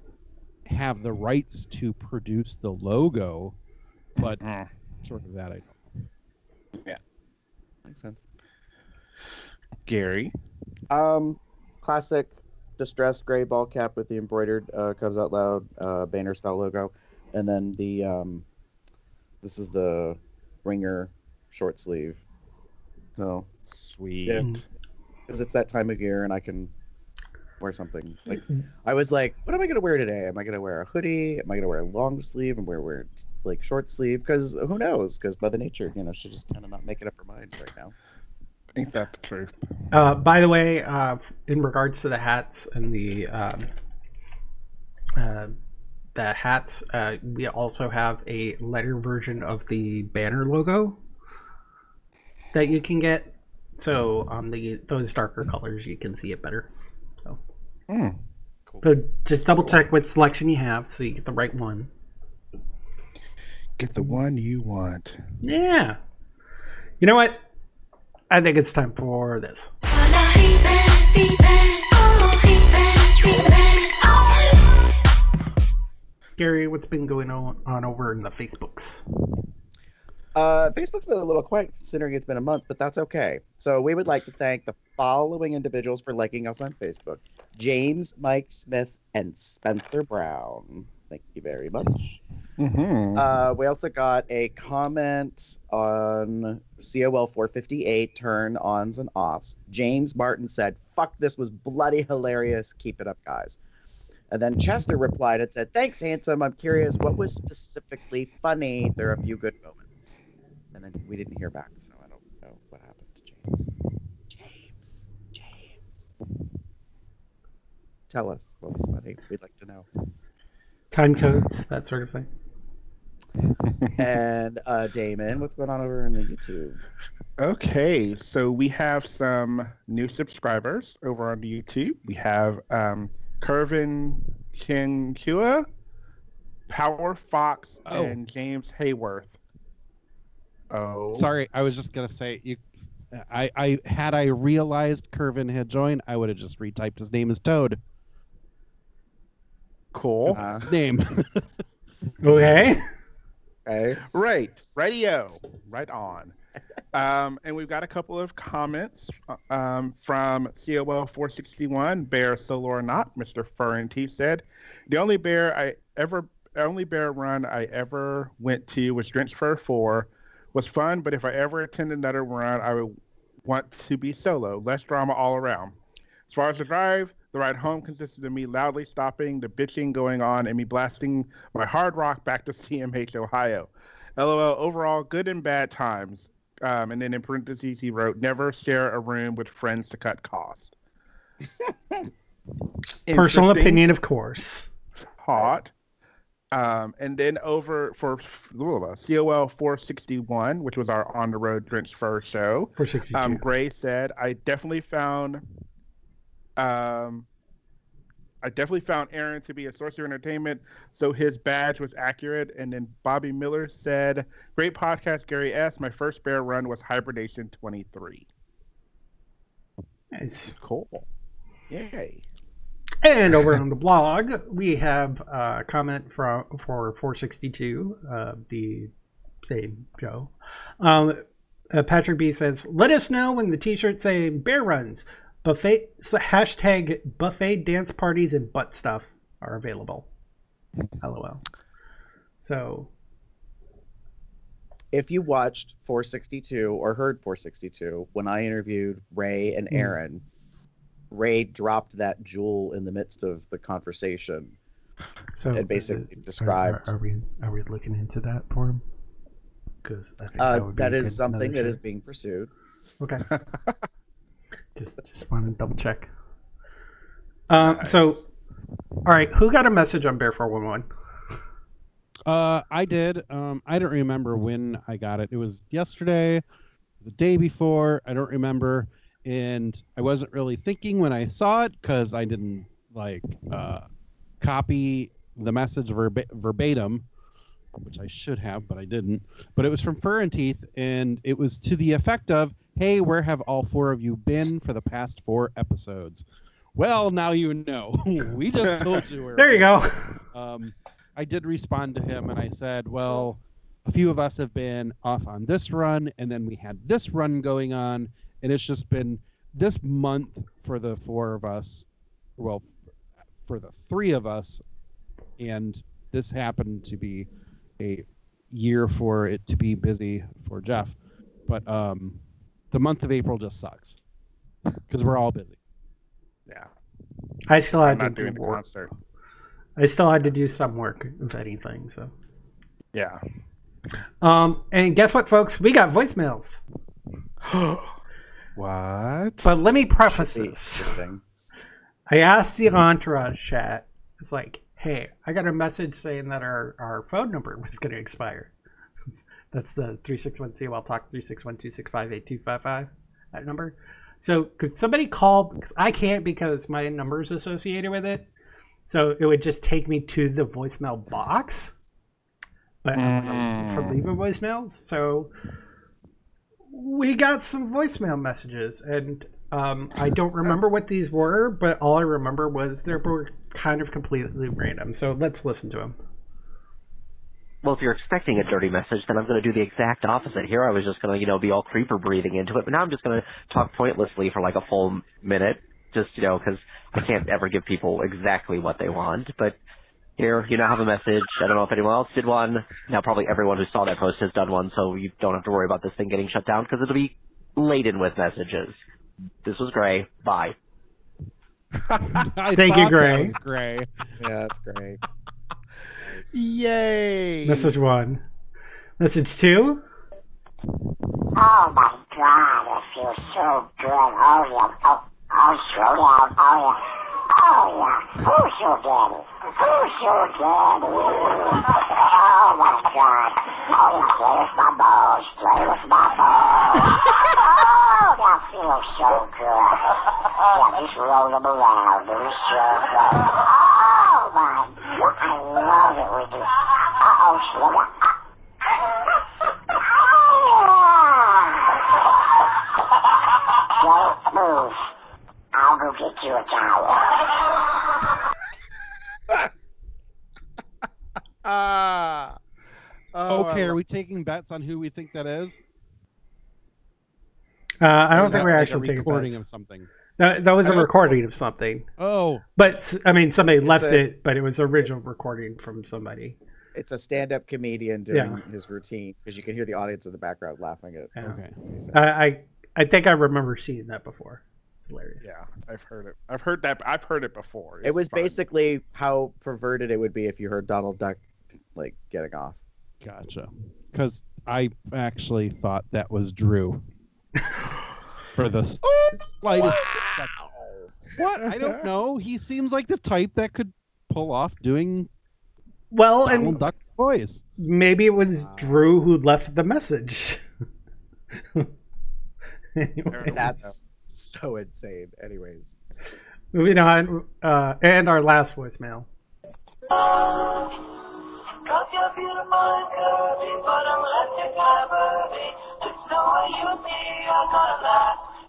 have the rights to produce the logo, but sort of that I don't know. Yeah. Makes sense. Gary. Classic distressed gray ball cap with the embroidered Cubs Out Loud banner style logo, and then the this is the Ringer short sleeve. So Sweet. yeah, because it's that time of year and I can wear something. Like I was like, what am I gonna wear today? Am I gonna wear a hoodie? Am I gonna wear a long sleeve? Am I gonna wear short sleeve? Because who knows? Because Mother Nature, she's just kind of not making up her mind right now. Ain't that the truth? by the way, in regards to the hats and the hats, we also have a lighter version of the banner logo that you can get. So on those darker colors, you can see it better. So, Cool. So just double check what selection you have so you get the right one. Get the one you want. Yeah. You know what? I think it's time for this. Gary, what's been going on over in the Facebooks? Facebook's been a little quiet considering it's been a month, but that's okay. So we would like to thank the following individuals for liking us on Facebook: James, Mike Smith, and Spencer Brown. Thank you very much. Mm-hmm. We also got a comment on COL458 turn ons and offs. James Martin said, "Fuck, this was bloody hilarious. Keep it up, guys." And then Chester replied and said, "Thanks, handsome. I'm curious, what was specifically funny? There are a few good moments." And then we didn't hear back, so I don't know what happened to James. James. Tell us what was funny. We'd like to know. Time codes, that sort of thing. And Damon, what's going on over in the YouTube? Okay, so we have some new subscribers over on YouTube. We have Kervin Chinchua, Power Fox, and James Hayworth. Oh, Sorry, I was just gonna say you. I had I realized Kervin had joined, I would have just retyped his name as Toad. cool. His name. Okay. Okay. Right, radio, right on. And we've got a couple of comments from COL461. Bear Solo or Not, Mr. Fur and Teeth said, the only bear run I ever went to was Drench Fur 4. Was fun, but if I ever attend another run, I would want to be solo. Less drama all around. As far as the drive, the ride home consisted of me loudly stopping, the bitching going on, and me blasting my hard rock back to CMH, Ohio. LOL, overall, good and bad times. And then in parentheses, he wrote, never share a room with friends to cut cost. Personal opinion, of course. Hot. And then over for COL461, which was our on the road Drench Fur show. 462. Gray said, I definitely found Aaron to be a source of entertainment, so his badge was accurate. And then Bobby Miller said, great podcast, Gary S. My first bear run was Hibernation 23. Nice. Cool. Yay. And over on the blog, we have a comment for 462, the same Joe. Patrick B says, let us know when the t-shirts say bear runs. Buffet hashtag buffet dance parties and butt stuff are available. LOL. So if you watched 462 or heard 462, when I interviewed Ray and Aaron, Ray dropped that jewel in the midst of the conversation. So it basically described. Are we looking into that for him? Because I think that is something that is being pursued. Okay. Just want to double check. Nice. So, all right, who got a message on Bear 411? I did. I don't remember when I got it. It was yesterday, the day before. I don't remember, and I wasn't really thinking when I saw it because I didn't copy the message verbatim, which I should have, but I didn't. But it was from Fur and Teeth, and it was to the effect of, hey, where have all four of you been for the past 4 episodes? Well, now you know. We just told you where. There you go. I did respond to him, and I said, well, a few of us have been off on this run, and then we had this run going on, and it's just been this month for the 4 of us, well, for the 3 of us, and this happened to be a year for it to be busy for Jeff. But the month of April just sucks because we're all busy. Yeah. I still had to do work. Concert. I still had to do some work, if anything. So. Yeah. And guess what, folks? We got voicemails. What? But let me preface this. I asked the Entourage chat. It's like, hey, I got a message saying that our phone number was going to expire. That's the 361-COL Talk 361-265-8255, that number. So could somebody call? Because I can't, because my number is associated with it. So it would just take me to the voicemail box. But for leaving voicemails. So we got some voicemail messages. And I don't remember what these were, but all I remember was they were kind of completely random. So let's listen to them. Well, if you're expecting a dirty message, then I'm going to do the exact opposite. Here I was just going to, be all creeper breathing into it, but now I'm just going to talk pointlessly for like a full minute, just, because I can't ever give people exactly what they want. But Here, you now have a message. I don't know if anyone else did one. Now probably everyone who saw that post has done one, so you don't have to worry about this thing getting shut down because it'll be laden with messages. This was Gray. Bye. Thank you, Gray. That was Gray. Yeah, that's great. Yay! Message 1. Message 2. Oh my God, it feels so good. Oh yeah. Oh, slow down. Oh yeah. Oh yeah. Who's your daddy? Who's your daddy? Oh my God. Oh yeah. Play with my balls. Play with my balls. Oh, that feels so good. Yeah, just roll them around. They're so good. Oh my God. I love it when you. Uh-oh, slow down. Don't move. I'll go get you a towel. Okay, are we taking bets on who we think that is? I Or don't is think that we're like actually a taking recording bets. of something. That was a recording of something. Oh. But, I mean, somebody left it, but it was original recording from somebody. It's a stand-up comedian doing his routine because you can hear the audience in the background laughing at it. Yeah. Okay. I think I remember seeing that before. It's hilarious. Yeah, I've heard it. I've heard it before. It was fun. basically how perverted it would be if you heard Donald Duck like getting off. Gotcha. Because I actually thought that was Drew. For the slightest. What? I don't know. He seems like the type that could pull off doing Donald Duck voice. Maybe it was Drew who left the message. Anyway. That's so insane. Anyways. Moving on, and our last voicemail.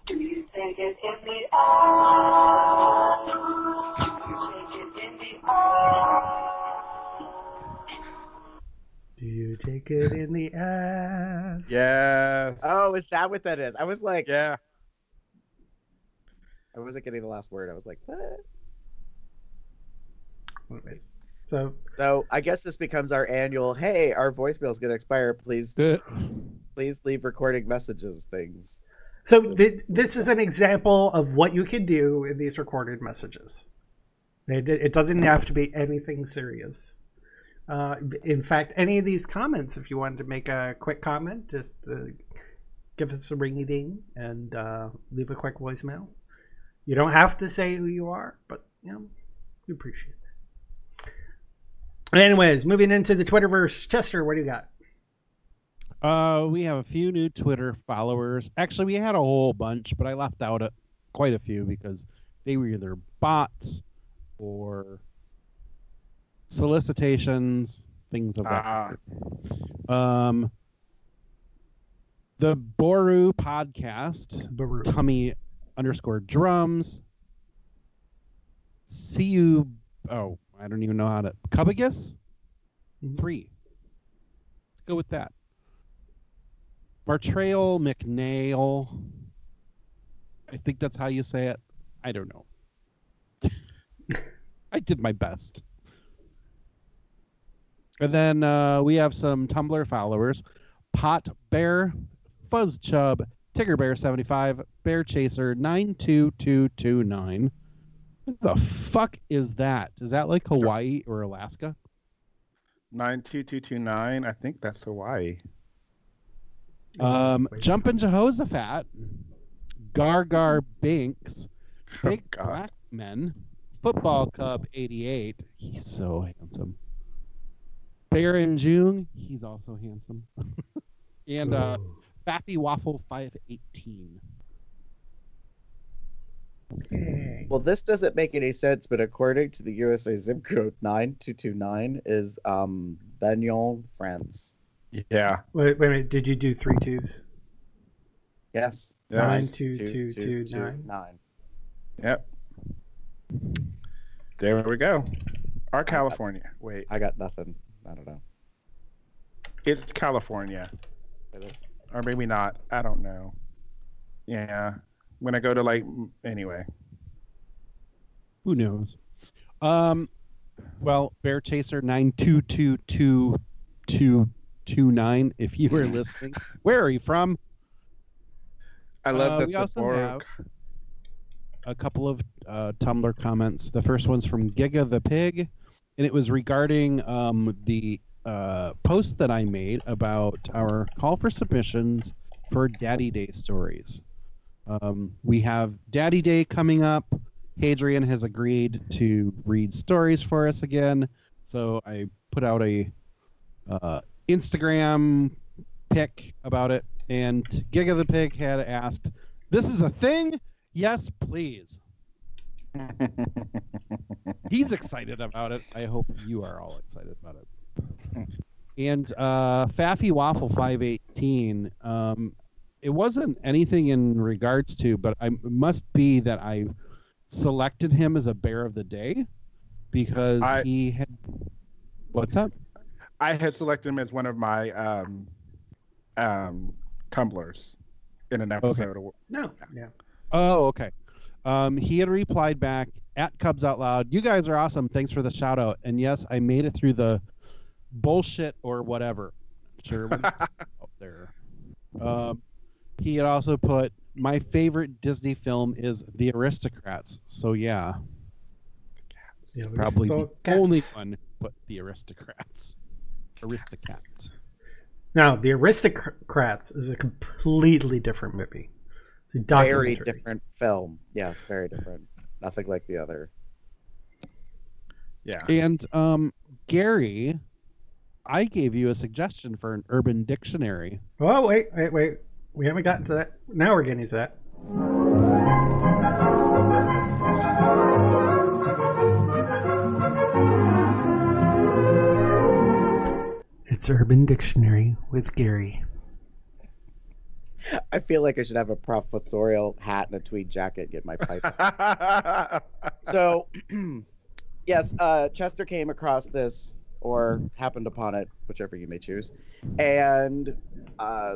Do you take it in the ass? Do you take it in the ass? Yeah. Oh, is that what that is? I was like, yeah. I wasn't getting the last word. I was like, what? So I guess this becomes our annual. Hey, our voicemail is going to expire. Please leave recording messages things. So this is an example of what you can do in these recorded messages. It doesn't have to be anything serious. In fact, any of these comments, if you wanted to make a quick comment, just give us a ringy ding and leave a quick voicemail. You don't have to say who you are, but we appreciate that. Anyways, moving into the Twitterverse, Chester, what do you got? We have a few new Twitter followers. Actually, we had a whole bunch, but I left out quite a few because they were either bots or solicitations, things of that sort. The Boru podcast, Tummy_drums, I don't even know how to, Cubagus? 3. Let's go with that. Martrail McNail. I think that's how you say it. I don't know. I did my best. And then we have some Tumblr followers. Pot Bear, Fuzz Chub, Tigger Bear 75, Bear Chaser 92229. What the fuck is that? Is that like Hawaii or Alaska? 92229. I think that's Hawaii. Jumpin' Jehoshaphat, Gargar Binks, Big Black Men, Football Cub 88. He's so handsome. Baron June, he's also handsome. And Faffy Waffle 518. Well, this doesn't make any sense, but according to the USA zip code 9229 is Bagnon, France. Yeah. Wait a minute. Did you do 3 2s? Yes. 92229. Yep. There we go. Our California. Wait. I got nothing. I don't know. It's California. It is. Or maybe not. I don't know. Yeah. When I go to anyway. Who knows? Well, Bear Chaser 9222229, if you were listening, where are you from? I love that we the also Borg. have a couple of Tumblr comments. The first one's from Giga the Pig, and it was regarding the post that I made about our call for submissions for Daddy Day stories. We have Daddy Day coming up. Hadrian has agreed to read stories for us again, so I put out a Instagram pic about it, and Giga the Pig had asked, "This is a thing? Yes, please." He's excited about it. I hope you are all excited about it. And Faffy Waffle 518, it wasn't anything in regards to, but it must be that I selected him as a bear of the day because he had. What's up? I had selected him as one of my tumblers in an episode. Okay. No, yeah. Oh, okay. He had replied back at Cubs Out Loud, "You guys are awesome. Thanks for the shout out." And yes, I made it through the bullshit or whatever. Sure. What is out there? He had also put, "My favorite Disney film is The Aristocrats." So yeah, probably the only one put The Aristocrats. Aristocats. Now, The Aristocrats is a completely different movie. It's a documentary. Very different film. Yes, very different. Nothing like the other. Yeah. And Gary, I gave you a suggestion for an urban dictionary. Oh, wait. We haven't gotten to that. Now we're getting to that. It's Urban Dictionary with Gary. I feel like I should have a professorial hat and a tweed jacket and get my pipe. So, yes, Chester came across this, or happened upon it, whichever you may choose. And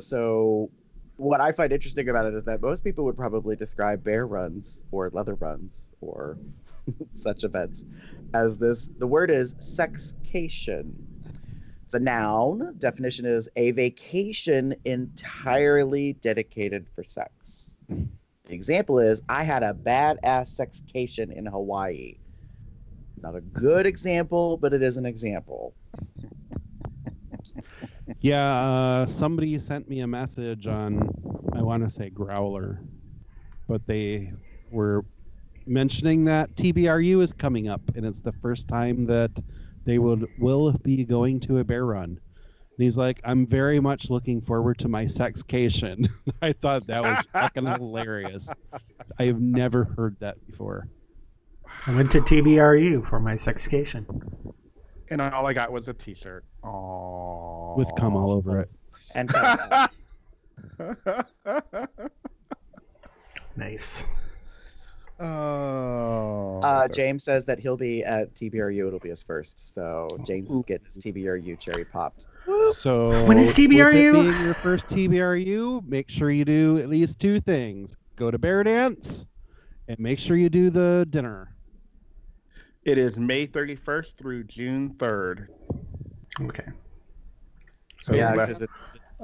so what I find interesting about it is that most people would probably describe bear runs or leather runs or such events as this. The word is sexcation. It's a noun. Definition is a vacation entirely dedicated for sex. The example is, I had a badass sexcation in Hawaii. Not a good example, but it is an example. Yeah, somebody sent me a message on, I want to say Growler, but they were mentioning that TBRU is coming up, and it's the first time that they will be going to a bear run. And he's like, "I'm very much looking forward to my sexcation." I thought that was fucking hilarious. I have never heard that before. I went to TBRU for my sexcation. And all I got was a t-shirt. Aww. With cum all over it. And Nice. Oh. James says that he'll be at TBRU. It'll be his first. So James is getting his TBRU cherry popped. So when is TBRU? With it being your first TBRU, make sure you do at least two things: go to Bear Dance, and make sure you do the dinner. It is May 31st through June 3rd. Okay. So yeah, because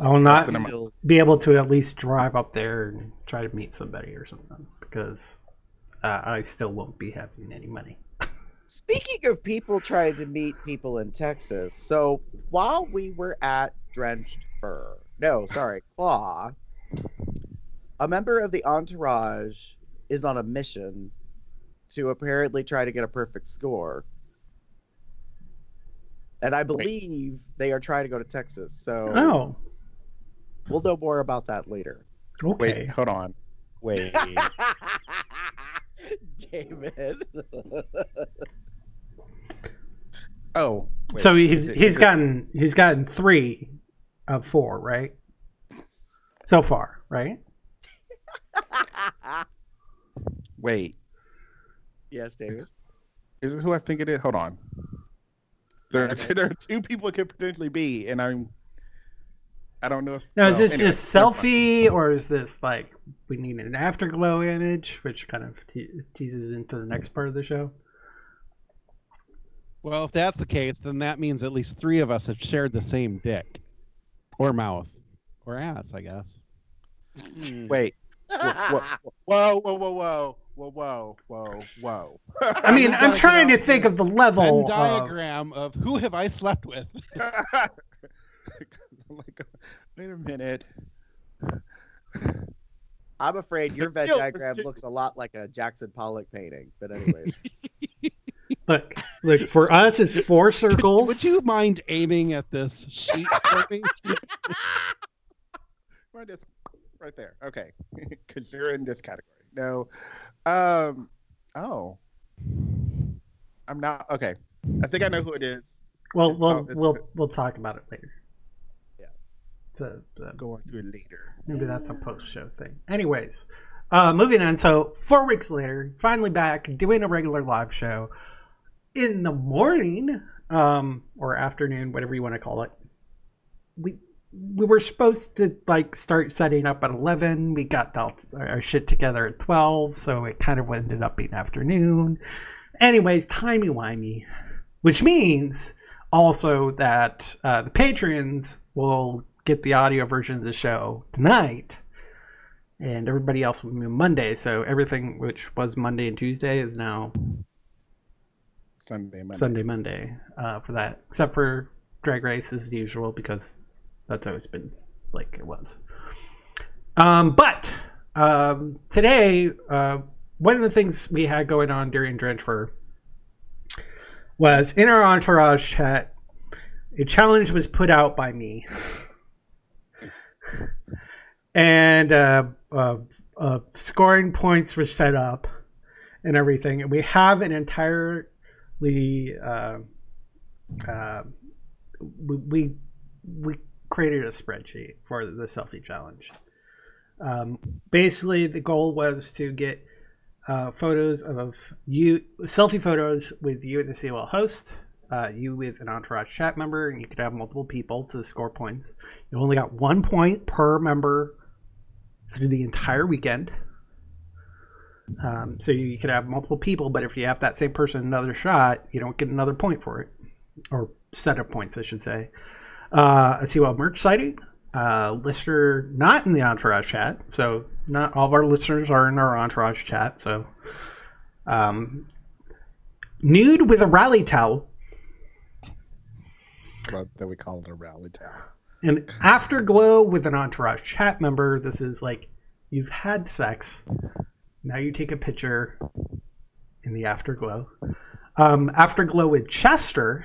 I will not be able to at least drive up there and try to meet somebody or something, because I still won't be having any money. Speaking of people trying to meet people in Texas, so while we were at Claw, a member of the entourage is on a mission to apparently try to get a perfect score. And I believe they are trying to go to Texas. So we'll know more about that later. Okay. Wait, hold on. Wait. David. Oh. Wait. So he's gotten 3 of 4, right? So far, right? Wait. Yes, David. Is it who I think it is? Hold on. There are 2 people it could potentially be, and I don't know if... Now, is this just selfie, or is this like we need an afterglow image, which kind of teases into the next part of the show? Well, if that's the case, then that means at least 3 of us have shared the same dick, or mouth, or ass, I guess. Wait. Whoa, whoa, whoa, whoa, whoa, whoa, whoa, whoa. I mean, I'm trying to think of the Venn level of. diagram of who have I slept with. I'm like, wait a minute. I'm afraid your Venn Still, diagram still- looks a lot like a Jackson Pollock painting. But anyways, Look, for us, it's 4 circles. Would you mind aiming at this sheet for me? Right there. Okay. Because you're in this category. No. Oh. I'm not. Okay. I think I know who it is. Well, Oh, we'll talk about it later. Yeah. So go on to it later. maybe that's a post-show thing. Anyways, moving on. So 4 weeks later, finally back doing a regular live show in the morning, or afternoon, whatever you want to call it. We were supposed to like start setting up at 11. We got our shit together at 12, so it kind of ended up being afternoon. Anyways, timey-wimey, which means also that the patrons will get the audio version of the show tonight, and everybody else will be Monday. So everything which was Monday and Tuesday is now Sunday, Monday for that, except for Drag Race as usual, because that's always been like it was. But today, one of the things we had going on during Drenchfur was in our entourage chat, a challenge was put out by me. And scoring points were set up and everything. And we have an entirely we created a spreadsheet for the selfie challenge. Basically, the goal was to get photos of you, selfie photos with you and the COL host, you with an entourage chat member, and you could have multiple people to score points. You only got 1 point per member through the entire weekend. So you could have multiple people, but if you have that same person another shot, you don't get another point for it, or set of points, I should say. A COL merch sighting, listener not in the entourage chat, so not all of our listeners are in our entourage chat. So nude with a rally towel, that we call it a rally towel, and afterglow with an entourage chat member. This is like you've had sex, now you take a picture in the afterglow. Afterglow with Chester.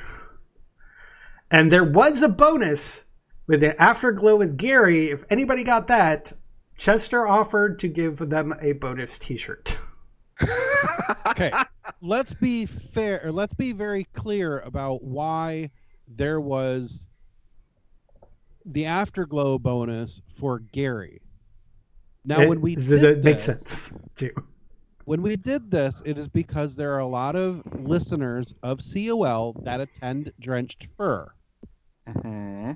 And there was a bonus with an afterglow with Gary. If anybody got that, Chester offered to give them a bonus t-shirt. Okay, let's be fair, or let's be very clear about why there was the afterglow bonus for Gary. Now, when we did it makes this, sense too. When we did this, it is because there are a lot of listeners of COL that attend Drenched Fur. Mm-hmm.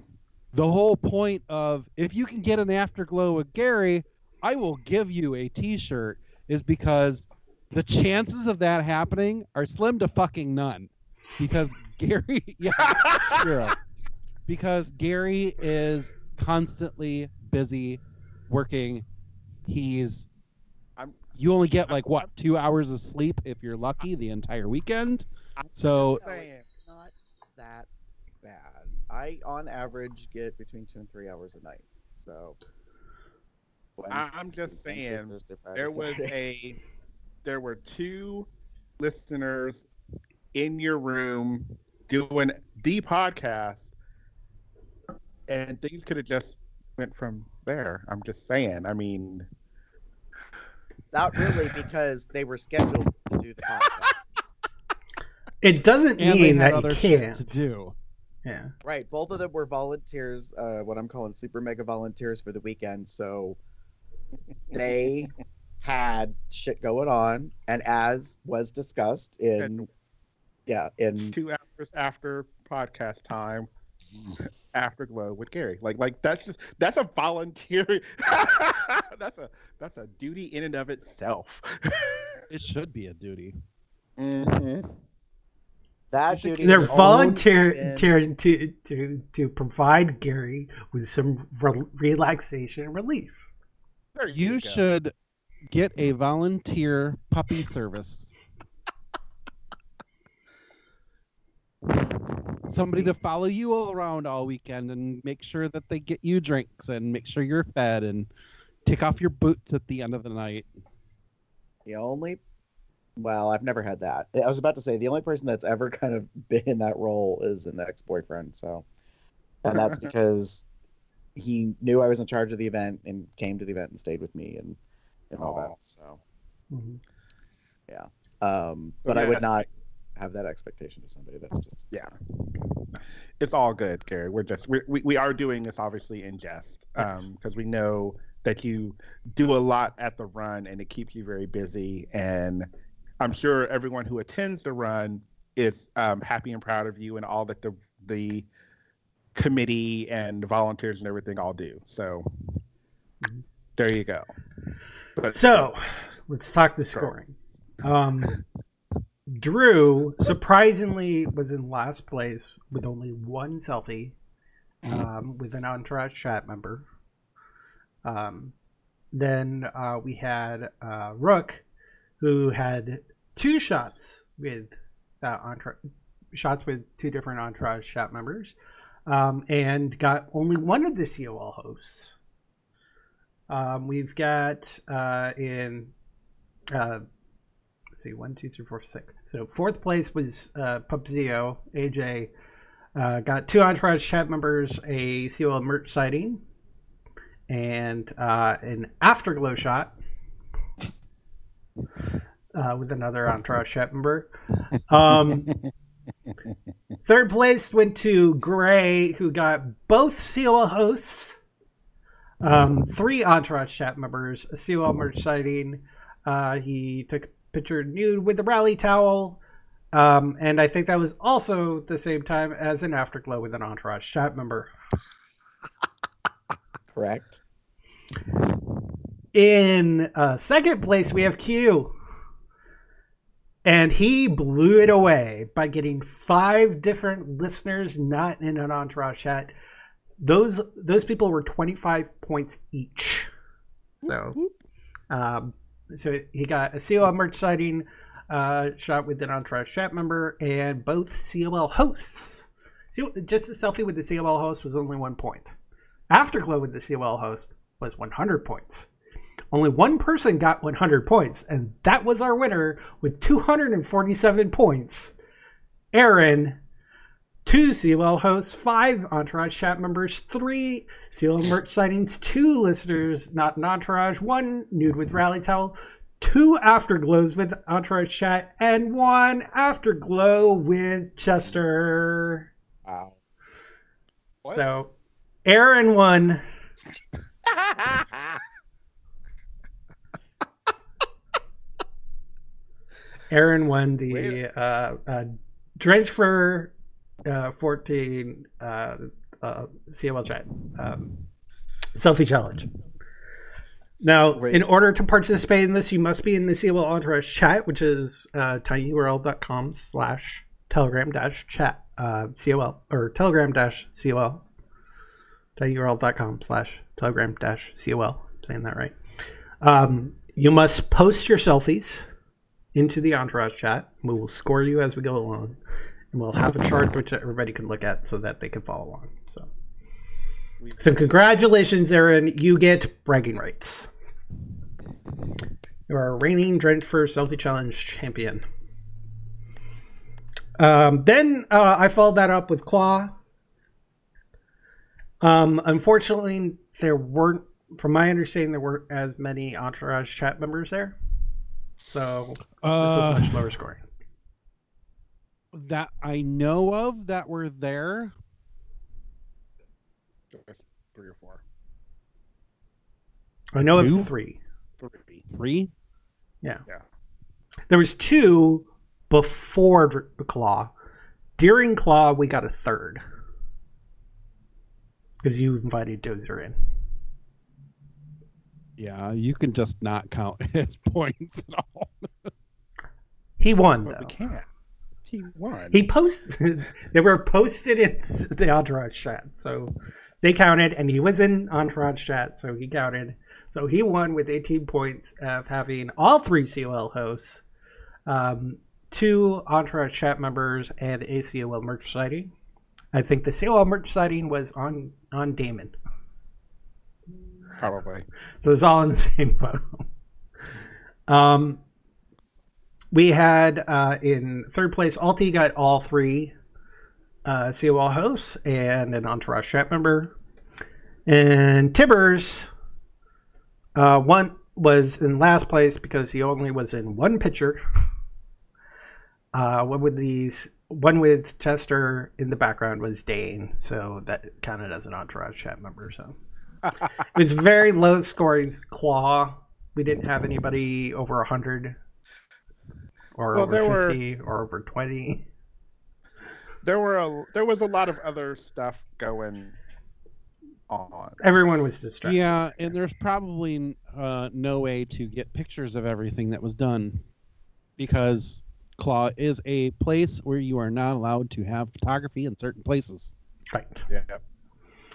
The whole point of, if you can get an afterglow with Gary, I will give you a t-shirt, is because the chances of that happening are slim to fucking none. Because Gary, yeah, zero. Because Gary is constantly busy working. You only get like 2 hours of sleep if you're lucky the entire weekend. So it's not that bad. I, on average, get between 2 and 3 hours a night. So I'm just saying, there were 2 listeners in your room doing the podcast, and things could have just went from there. I'm just saying. I mean, not really, because they were scheduled to do the podcast. It doesn't and mean they had that other you shit can't. to do. Yeah. Right. Both of them were volunteers, what I'm calling super mega volunteers for the weekend. So they had shit going on, and as was discussed in 2 hours after podcast time, afterglow with Gary. Like that's a volunteer. that's a duty in and of itself. It should be a duty. Mm-hmm. That duty They're is only volunteering to provide Gary with some relaxation and relief. There You go. should get a volunteer puppy service. Somebody to follow you all around all weekend and make sure that they get you drinks and make sure you're fed and take off your boots at the end of the night. the only. Well, I've never had that. I was about to say the only person that's ever kind of been in that role is an ex-boyfriend. So, and that's because he knew I was in charge of the event and came to the event and stayed with me and all that. So, yeah. But I would not have that expectation to somebody. That's just It's all good, Gary. We are doing this obviously in jest because we know that you do a lot at the run and it keeps you very busy. And I'm sure everyone who attends the run is happy and proud of you and all that the committee and the volunteers and everything all do. So there you go. So let's talk the scoring. Drew surprisingly was in last place with only one selfie with an Entourage chat member. Then we had Rook, who had two shots with two different Entourage chat members, and got only one of the COL hosts. We've got let's see, 1, 2, 3, 4, 6. So fourth place was Pupzio. AJ got two Entourage chat members, a COL merch sighting, and an Afterglow shot with another Entourage chat member. Third place went to Gray, who got both COL hosts, 3 Entourage chat members, a COL merch sighting. He took a picture nude with a rally towel, and I think that was also the same time as an Afterglow with an Entourage chat member. correct. In second place, we have Q. And he blew it away by getting 5 different listeners not in an Entourage chat. Those people were 25 points each. So, so he got a COL merch sighting shot with an Entourage chat member and both COL hosts. Just a selfie with the COL host was only 1 point. Afterglow with the COL host was 100 points. Only one person got 100 points, and that was our winner with 247 points. Aaron, 2 COL hosts, 5 Entourage chat members, 3 COL merch sightings, 2 listeners not in Entourage, 1 nude with rally towel, 2 Afterglows with Entourage chat, and 1 Afterglow with Chester. Wow. What? So, Aaron won. Aaron won the Drench for 14 COL chat selfie challenge. Now, in order to participate in this, you must be in the COL Entourage chat, which is tinyurl.com/telegram-chat COL or telegram-COL. tinyurl.com/telegram-COL. I'm saying that right. You must post your selfies into the Entourage chat. We will score you as we go along, and we'll have a chart which everybody can look at so that they can follow along. So congratulations, Aaron. You get bragging rights. You are a reigning Drench for Selfie Challenge champion. Then I followed that up with Claw. Unfortunately, there weren't, from my understanding, there weren't as many Entourage chat members there. So this was much lower scoring. That I know of that were there. 3 or 4. I know 2? of 3. 3? Yeah. There was 2 before Claw. During Claw, we got a 3rd. Because you invited Dozer in. Yeah, you can just not count his points at all. He won, But though. we can't. He won. He posted. They were posted in the Entourage chat, so they counted, and he was in Entourage chat, so he counted. So he won with 18 points of having all 3 COL hosts, 2 Entourage chat members, and a COL merch sighting. I think the COL merch sighting was on Damon. Probably. So it's all in the same photo. We had in third place, Alti got all 3 COL hosts and an Entourage chat member. And Tibbers one was in last place because he only was in 1 picture. One with Chester in the background was Dane, so that counted as an Entourage chat member. So it was very low scoring. Claw. We didn't have anybody over 100 or over 50 or over 20. There was a lot of other stuff going on. Everyone was distracted. Yeah, and there's probably no way to get pictures of everything that was done because Claw is a place where you are not allowed to have photography in certain places. Right. Yeah.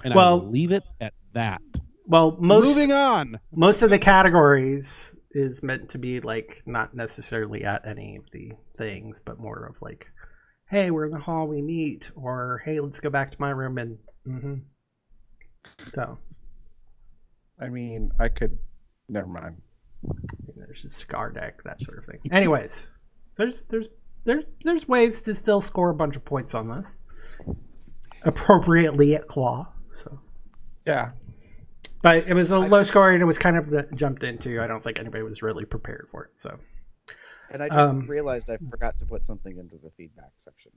And I will leave it at that. Well, moving on. Most of the categories is meant to be like not necessarily at any of the things, but more of like, hey, we're in the hall, we meet, or hey, let's go back to my room and so. I mean, I could. Never mind. There's a cigar deck, that sort of thing. Anyways, there's ways to still score a bunch of points on this appropriately at Claw. So yeah. But it was a low score, and it was kind of jumped into. I don't think anybody was really prepared for it. So, and I just realized I forgot to put something into the feedback section.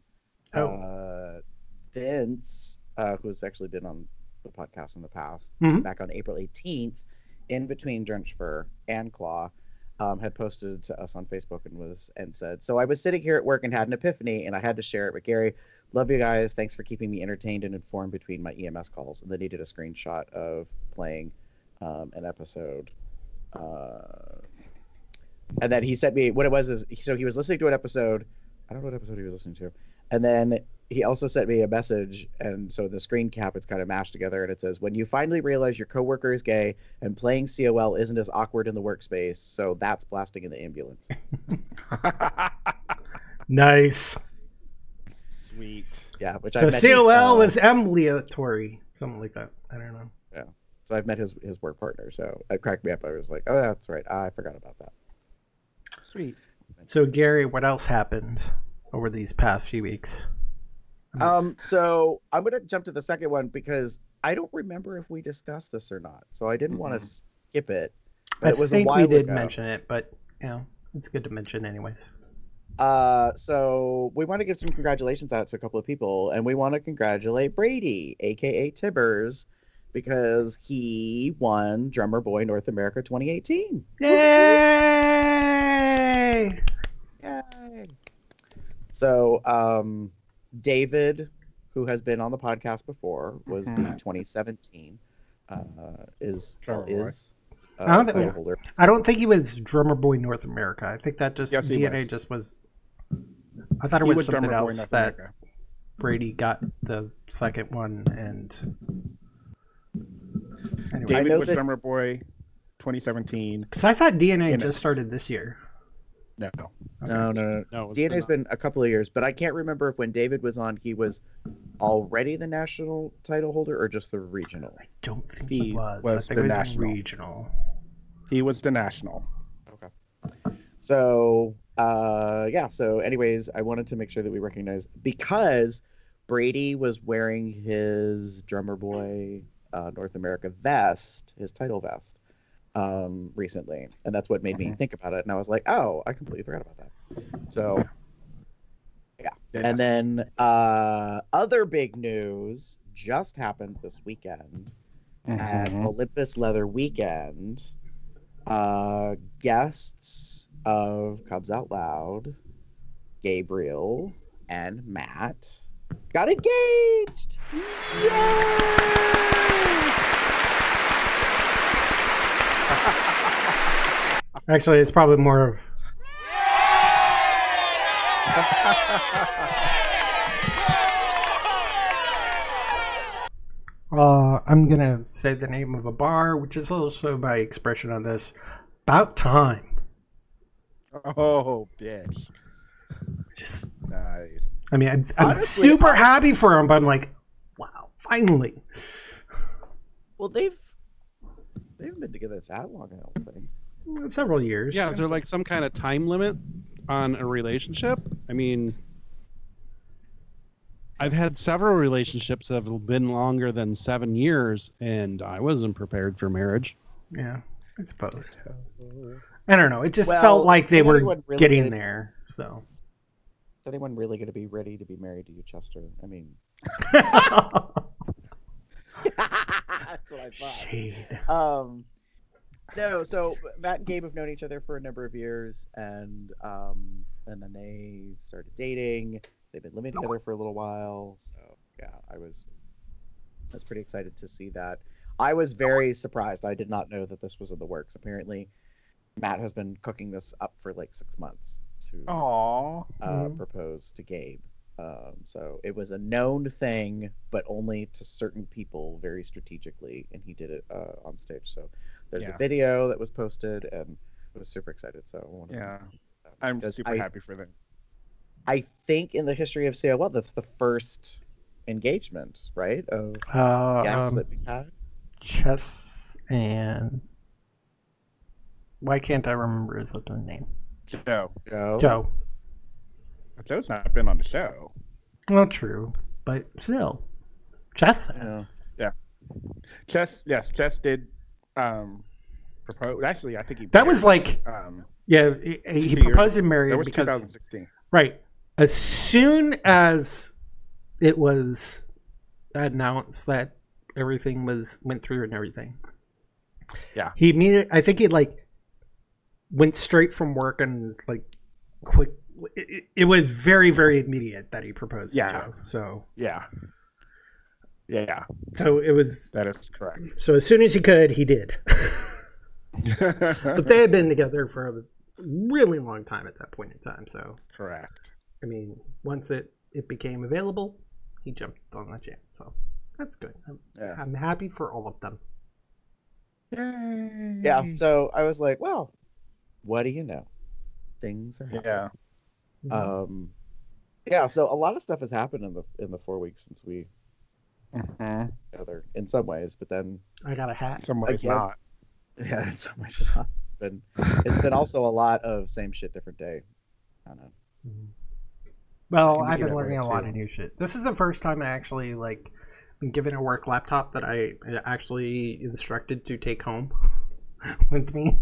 Vince, who's actually been on the podcast in the past, back on April 18th, in between Drenched Fur and Claw, had posted to us on Facebook and said, "So I was sitting here at work and had an epiphany, and I had to share it with Gary. Love you guys. Thanks for keeping me entertained and informed between my EMS calls." And then he did a screenshot of playing an episode. And then he sent me what it was. So he was listening to an episode. I don't know what episode he was listening to. And then he also sent me a message. And so the screen cap, it's kind of mashed together. And it says, "When you finally realize your coworker is gay and playing COL isn't as awkward in the workspace, so that's blasting in the ambulance." Nice. Sweet. Yeah, which so COL was ambulatory, something like that. I don't know. Yeah, so I've met his work partner, so it cracked me up. I was like, "Oh, that's right, I forgot about that." Sweet. So Gary, what else happened over these past few weeks? So I'm gonna jump to the second one because I don't remember if we discussed this or not, so I didn't want to skip it. But it was think a while we did ago. mention it, but it's good to mention anyways. So we want to give some congratulations out to a couple of people, and we want to congratulate Brady, aka Tibbers, because he won Drummer Boy North America 2018. Yay! Yay! So David, who has been on the podcast before, was the 2017 title holder. I don't think he was Drummer Boy North America. I think that just DNA was. just was. I thought it was something else that Brady got the second one, and anyway. David was Drummer Boy 2017. Because I thought DNA just started this year. No. No. DNA's been a couple of years, but I can't remember if when David was on, he was already the national title holder or just the regional. I don't think he was. I think the it was national. Regional. He was the national. Okay. So, So, anyways, I wanted to make sure that we recognize because Brady was wearing his Drummer Boy North America vest, his title vest, recently, and that's what made me think about it. And I was like, oh, I completely forgot about that. So, yeah. And then other big news just happened this weekend at Olympus Leather Weekend. Guests of Cubs Out Loud, Gabriel and Matt, got engaged. Yay! Actually, it's probably more of I'm gonna say the name of a bar, which is also my expression on this. About time. Oh, bitch. Just, Nice. I mean, I'm Honestly, super happy for him, but I'm like, wow, finally. Well, they've been together that long, I don't think. Several years. Yeah, is there like some kind of time limit on a relationship? I mean, I've had several relationships that have been longer than 7 years, and I wasn't prepared for marriage. Yeah, I suppose. I don't know. It just Well, felt like they is were anyone really getting gonna- there. So. Is anyone really going to be ready to be married to you, Chester? I mean, that's what I thought. Shade. No, so Matt and Gabe have known each other for a number of years, and then they started dating. They've been living together for a little while, so yeah, I was pretty excited to see that. I was very surprised. I did not know that this was in the works. Apparently, Matt has been cooking this up for like 6 months to propose to Gabe. So it was a known thing, but only to certain people very strategically, and he did it on stage. So there's a video that was posted, and I was super excited. So I'm super happy for them. I think in the history of COL, that's the first engagement, right? Of guests that we've had. Chess and why can't I remember his other name? Joe. Joe's not been on the show. Well, true, but still, Chess has. Yeah. Chess did propose. Actually, I think he. That was like, he proposed and married. That was because 2016. Right. As soon as it was announced that everything went through and everything. Yeah. He immediately, I think he like went straight from work and like quick. It was very, very immediate that he proposed to Joe. So yeah. So it was. That is correct. So as soon as he could, he did. But they had been together for a really long time at that point in time. So correct. I mean, once it became available, he jumped on the chance. So that's good. I'm happy for all of them. Yay. Yeah. So I was like, well, what do you know? Things are happening. Yeah. So a lot of stuff has happened in the 4 weeks since we together in some ways, but then I got a hat. In some ways not. Yeah, in some ways not. It's been also a lot of same shit, different day. I don't know. Well, I've been learning a lot of new shit. This is the first time I actually like been given a work laptop that I actually instructed to take home with me.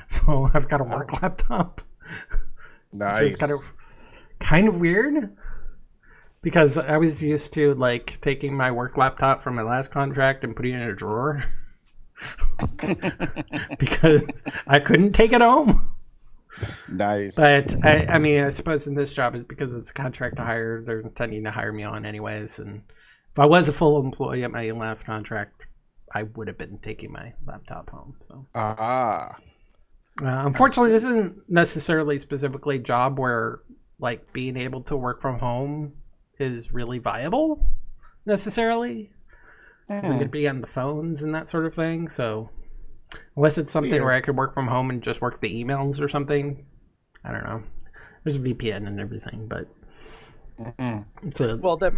So I've got a work laptop. Nice. Which is kind of weird because I was used to like taking my work laptop from my last contract and putting it in a drawer because I couldn't take it home. Nice. But I mean, I suppose in this job is because it's a contract to hire, they're intending to hire me on anyways. And if I was a full employee at my last contract, I would have been taking my laptop home. So unfortunately, this isn't necessarily specifically a job where like being able to work from home is really viable necessarily. It's going to be on the phones and that sort of thing. So unless it's something where I could work from home and just work the emails or something, I don't know. There's a VPN and everything, but well, that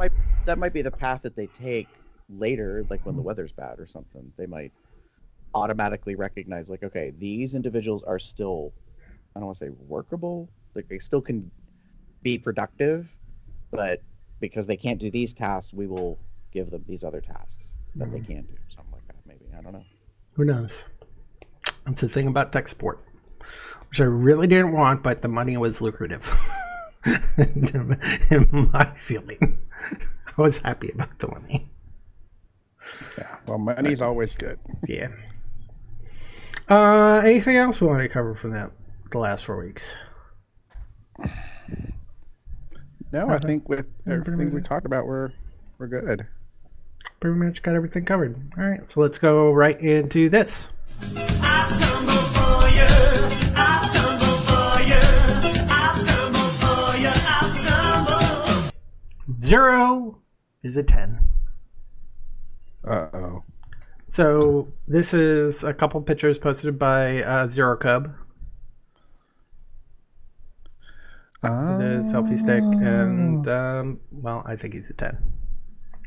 might be the path that they take later, like when the weather's bad or something. They might automatically recognize, like, okay, these individuals are still, I don't want to say workable, like they still can be productive, but because they can't do these tasks, we will give them these other tasks that they can do, something like that. Maybe, I don't know. Who knows? That's the thing about tech support, which I really didn't want, but the money was lucrative. In my feeling, I was happy about the money. Yeah, well, money's always good. Yeah. Anything else we want to cover from the last 4 weeks? No, I think with everything we talked about, we're good. Pretty much got everything covered. All right, so let's go right into this. I'll tumble for you. I'll tumble for you. I'll tumble for you. 0 is a 10. Uh-oh. So this is a couple pictures posted by Zero Cub. The selfie stick, and well, I think he's a 10.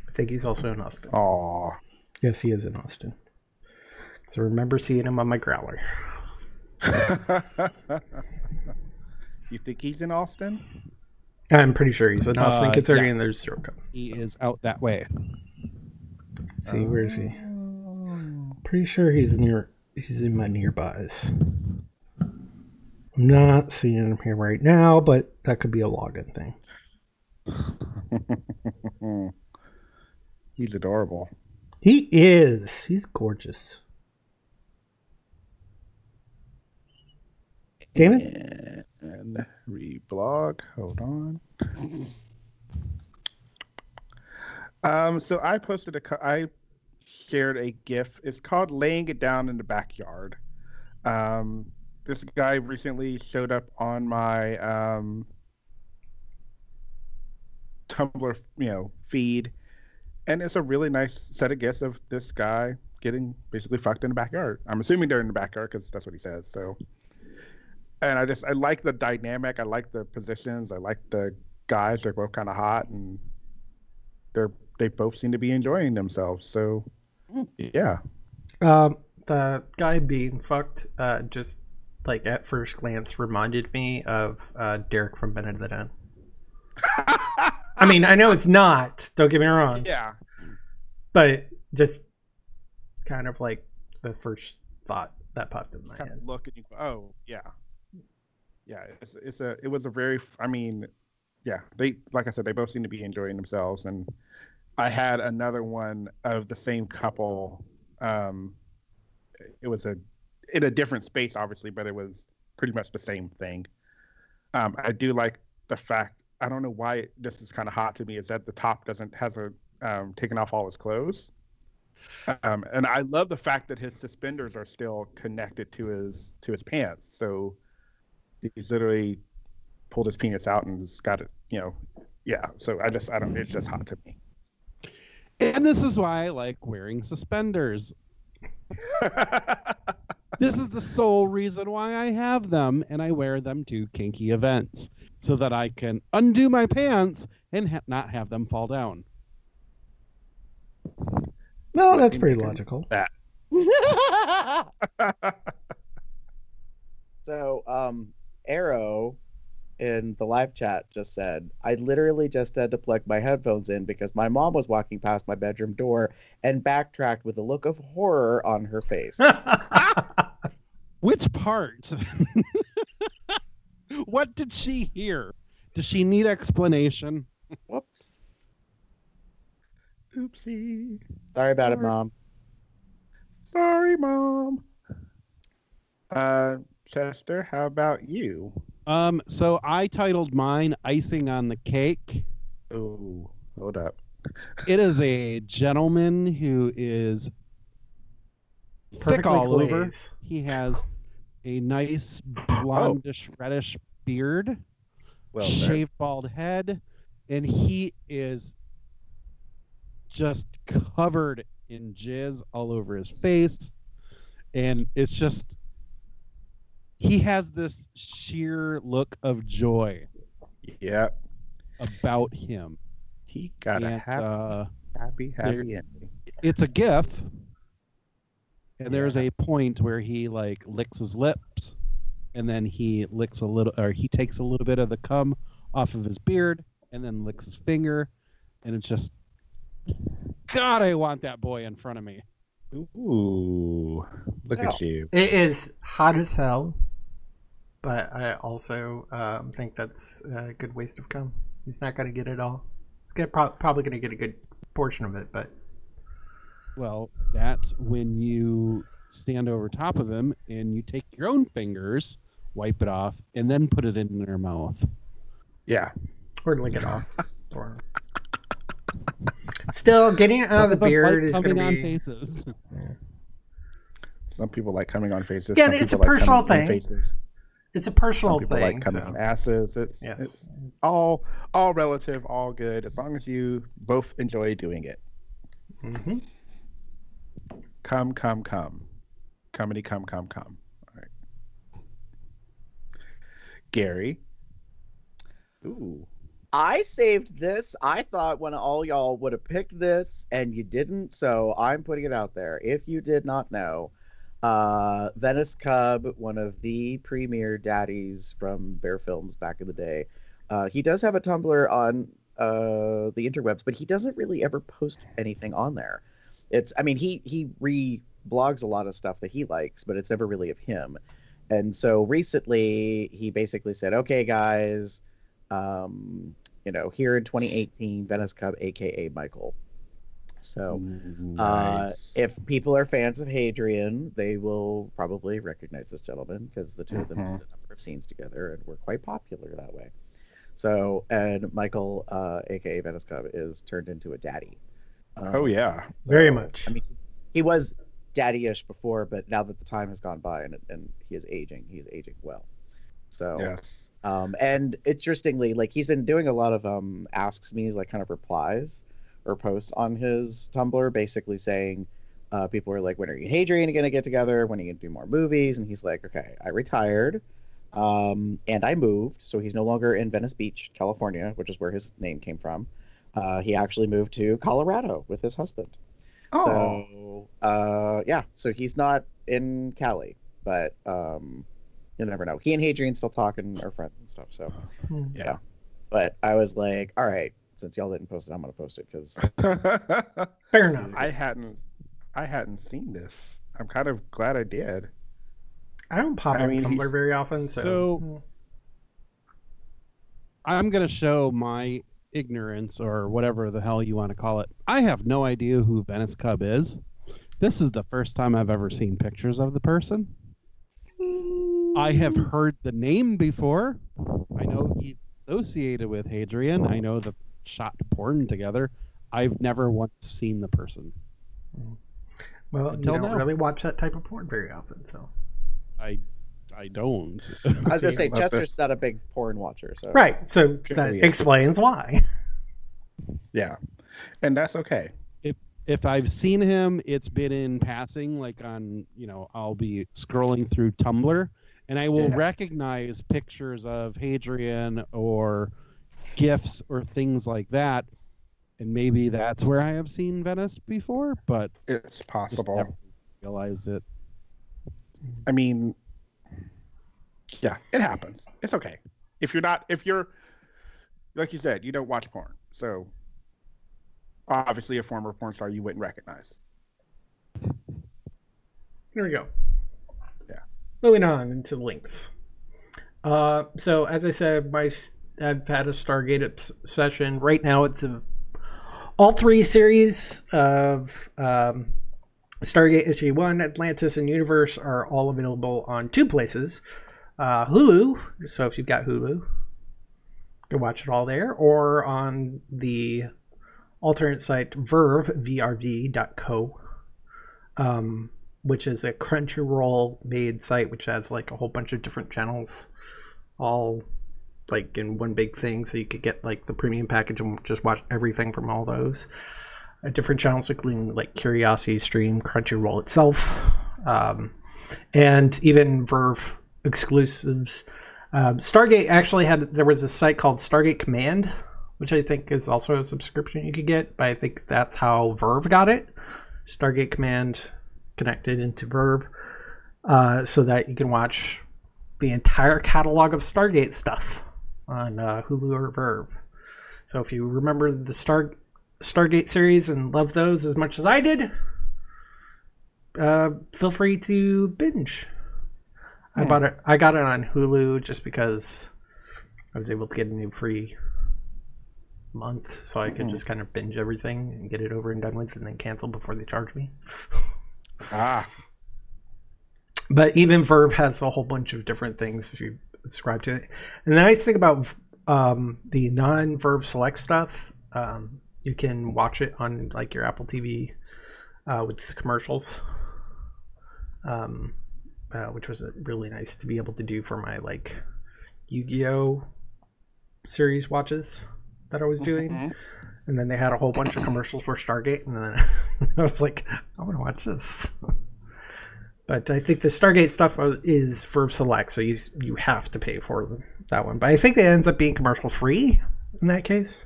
I think he's also in Austin. Aw. Yes, he is in Austin. So remember seeing him on my growler. You think he's in Austin? I'm pretty sure he's in Austin, considering yes. there's Zero Cub. He is out that way. Let's see, where is he? Pretty sure he's in my nearbys. I'm not seeing him here right now, but that could be a login thing. He's adorable. He is. He's gorgeous. Damn it. And reblog. Hold on. So I posted I shared a GIF. It's called "Laying It Down in the Backyard." This guy recently showed up on my Tumblr, feed, and it's a really nice set of GIFs of this guy getting basically fucked in the backyard. I'm assuming they're in the backyard because that's what he says. So, and I like the dynamic. I like the positions. I like the guys. They're both kind of hot, and they both seem to be enjoying themselves. So, yeah. The guy being fucked, just like at first glance, reminded me of Derek from Ben of the Den. I mean, I know it's not. Don't get me wrong. Yeah. But just kind of like the first thought that popped in my head. Look and you go, oh yeah, yeah. It was a very. I mean, yeah. They, like I said, they both seem to be enjoying themselves, and I had another one of the same couple. It was in a different space, obviously, but it was pretty much the same thing. I do like the fact. I don't know why this is kind of hot to me. Is that the top hasn't taken off all his clothes, and I love the fact that his suspenders are still connected to his pants. So he's literally pulled his penis out and has got it. Yeah. So I don't. It's just hot to me. And this is why I like wearing suspenders. This is the sole reason why I have them, and I wear them to kinky events so that I can undo my pants and not have them fall down. No, that's pretty logical. That. So, Arrow in the live chat just said, I literally just had to plug my headphones in because my mom was walking past my bedroom door and backtracked with a look of horror on her face. Which part? What did she hear? Does she need explanation? Whoops. Oopsie. Sorry about it, Mom. Sorry, Mom. Chester, how about you? So I titled mine "Icing on the Cake." Oh, hold up. It is a gentleman who is thick Perfectly all over. glazed. He has a nice blondish, reddish beard, Well, shaved bald head, and he is just covered in jizz all over his face. And it's just, he has this sheer look of joy yeah, about him. he got a And, happy ending. It's a GIF, and there's Yeah. a point where he like licks his lips, and then he licks he takes a little bit of the cum off of his beard, and then licks his finger, and it's just, God, I want that boy in front of me. Ooh, look at you. It is hot as hell, but I also think that's a good waste of cum. He's not going to get it all. He's probably going to get a good portion of it, but... Well, that's when you stand over top of him and you take your own fingers, wipe it off, and then put it in their mouth. Yeah. Or lick it off. Or... Still, getting it out of the beard is going to on be... faces. Some people like coming on faces. Again, Some it's a people like personal coming in thing. faces. It's a personal Some people thing. like coming so. on asses. It's Yes. it's all relative, all good, as long as you both enjoy doing it. Mm-hmm. Come. Comedy, come. All right. Gary. Ooh. I saved this. I thought one of all y'all would have picked this, and you didn't. So I'm putting it out there. If you did not know, Venice Cub, one of the premier daddies from Bear Films back in the day, he does have a Tumblr on the interwebs, but he doesn't really ever post anything on there. He re-blogs a lot of stuff that he likes, but it's never really of him. And so recently, he basically said, "Okay, guys, here in 2018, Venice Cub, aka Michael." So, Nice. if people are fans of Hadrian, they will probably recognize this gentleman because the two of them did a number of scenes together and were quite popular that way. So, and Michael, aka Venice Cub, is turned into a daddy. Oh yeah, Very much. I mean, he was daddy-ish before, but now that the time has gone by and he is aging well. So, yes. And interestingly, like he's been doing a lot of asks me's, like kind of replies or posts on his Tumblr, basically saying, people are like, when are you and Hadrian going to get together? When are you going to do more movies? And he's like, okay, I retired, and I moved, so he's no longer in Venice Beach, California, which is where his name came from. He actually moved to Colorado with his husband. Oh. So, so he's not in Cali, but you never know. He and Hadrian still talk and are friends and stuff. So, yeah. But I was like, all right, since y'all didn't post it, I'm gonna post it because fair enough. I hadn't seen this. I'm kind of glad I did. I don't pop on Tumblr very often, so I'm gonna show my ignorance or whatever the hell you want to call it. I have no idea who Venice Cub is. This is the first time I've ever seen pictures of the person. I have heard the name before. I know he's associated with Hadrian. I know the shot porn together. I've never once seen the person. Well, Until you don't now. really watch that type of porn very often, so I don't. I was gonna say Chester's not a big porn watcher, so right. So that explains why. Yeah, and that's okay. If I've seen him, it's been in passing, like on, I'll be scrolling through Tumblr, and I will recognize pictures of Hadrian or GIFs or things like that, and maybe that's where I have seen Venice before, but it's possible. Never realized it. I mean, yeah, it happens. It's okay. If you're like you said, you don't watch porn, so obviously a former porn star you wouldn't recognize. There we go. Yeah. Moving on into links. So as I said, I've had a Stargate obsession. Right now, it's all three series of Stargate SG-1, Atlantis, and Universe are all available on two places. Hulu, so if you've got Hulu, you can watch it all there, or on the alternate site vrv.co, which is a Crunchyroll made site which has like a whole bunch of different channels all like in one big thing, so you could get like the premium package and just watch everything from all those different channels, including like Curiosity Stream, Crunchyroll itself, and even Verve exclusives. Stargate actually there was a site called Stargate Command, which I think is also a subscription you could get, but I think that's how Verve got it. Stargate Command connected into Verve, so that you can watch the entire catalog of Stargate stuff on Hulu or Verve. So if you remember the Stargate series and love those as much as I did, feel free to binge. I got it on Hulu just because I was able to get a new free month, so I could just kind of binge everything and get it over and done with and then cancel before they charge me. But even Verve has a whole bunch of different things if you subscribe to it. And the nice thing about the non-Verve Select stuff, you can watch it on like your Apple TV with the commercials. which was really nice to be able to do for my like Yu-Gi-Oh series watches that I was doing. And then they had a whole bunch of commercials for Stargate, and then I was like, I want to watch this. But I think the Stargate stuff is for select, so you have to pay for that one. But I think it ends up being commercial free in that case.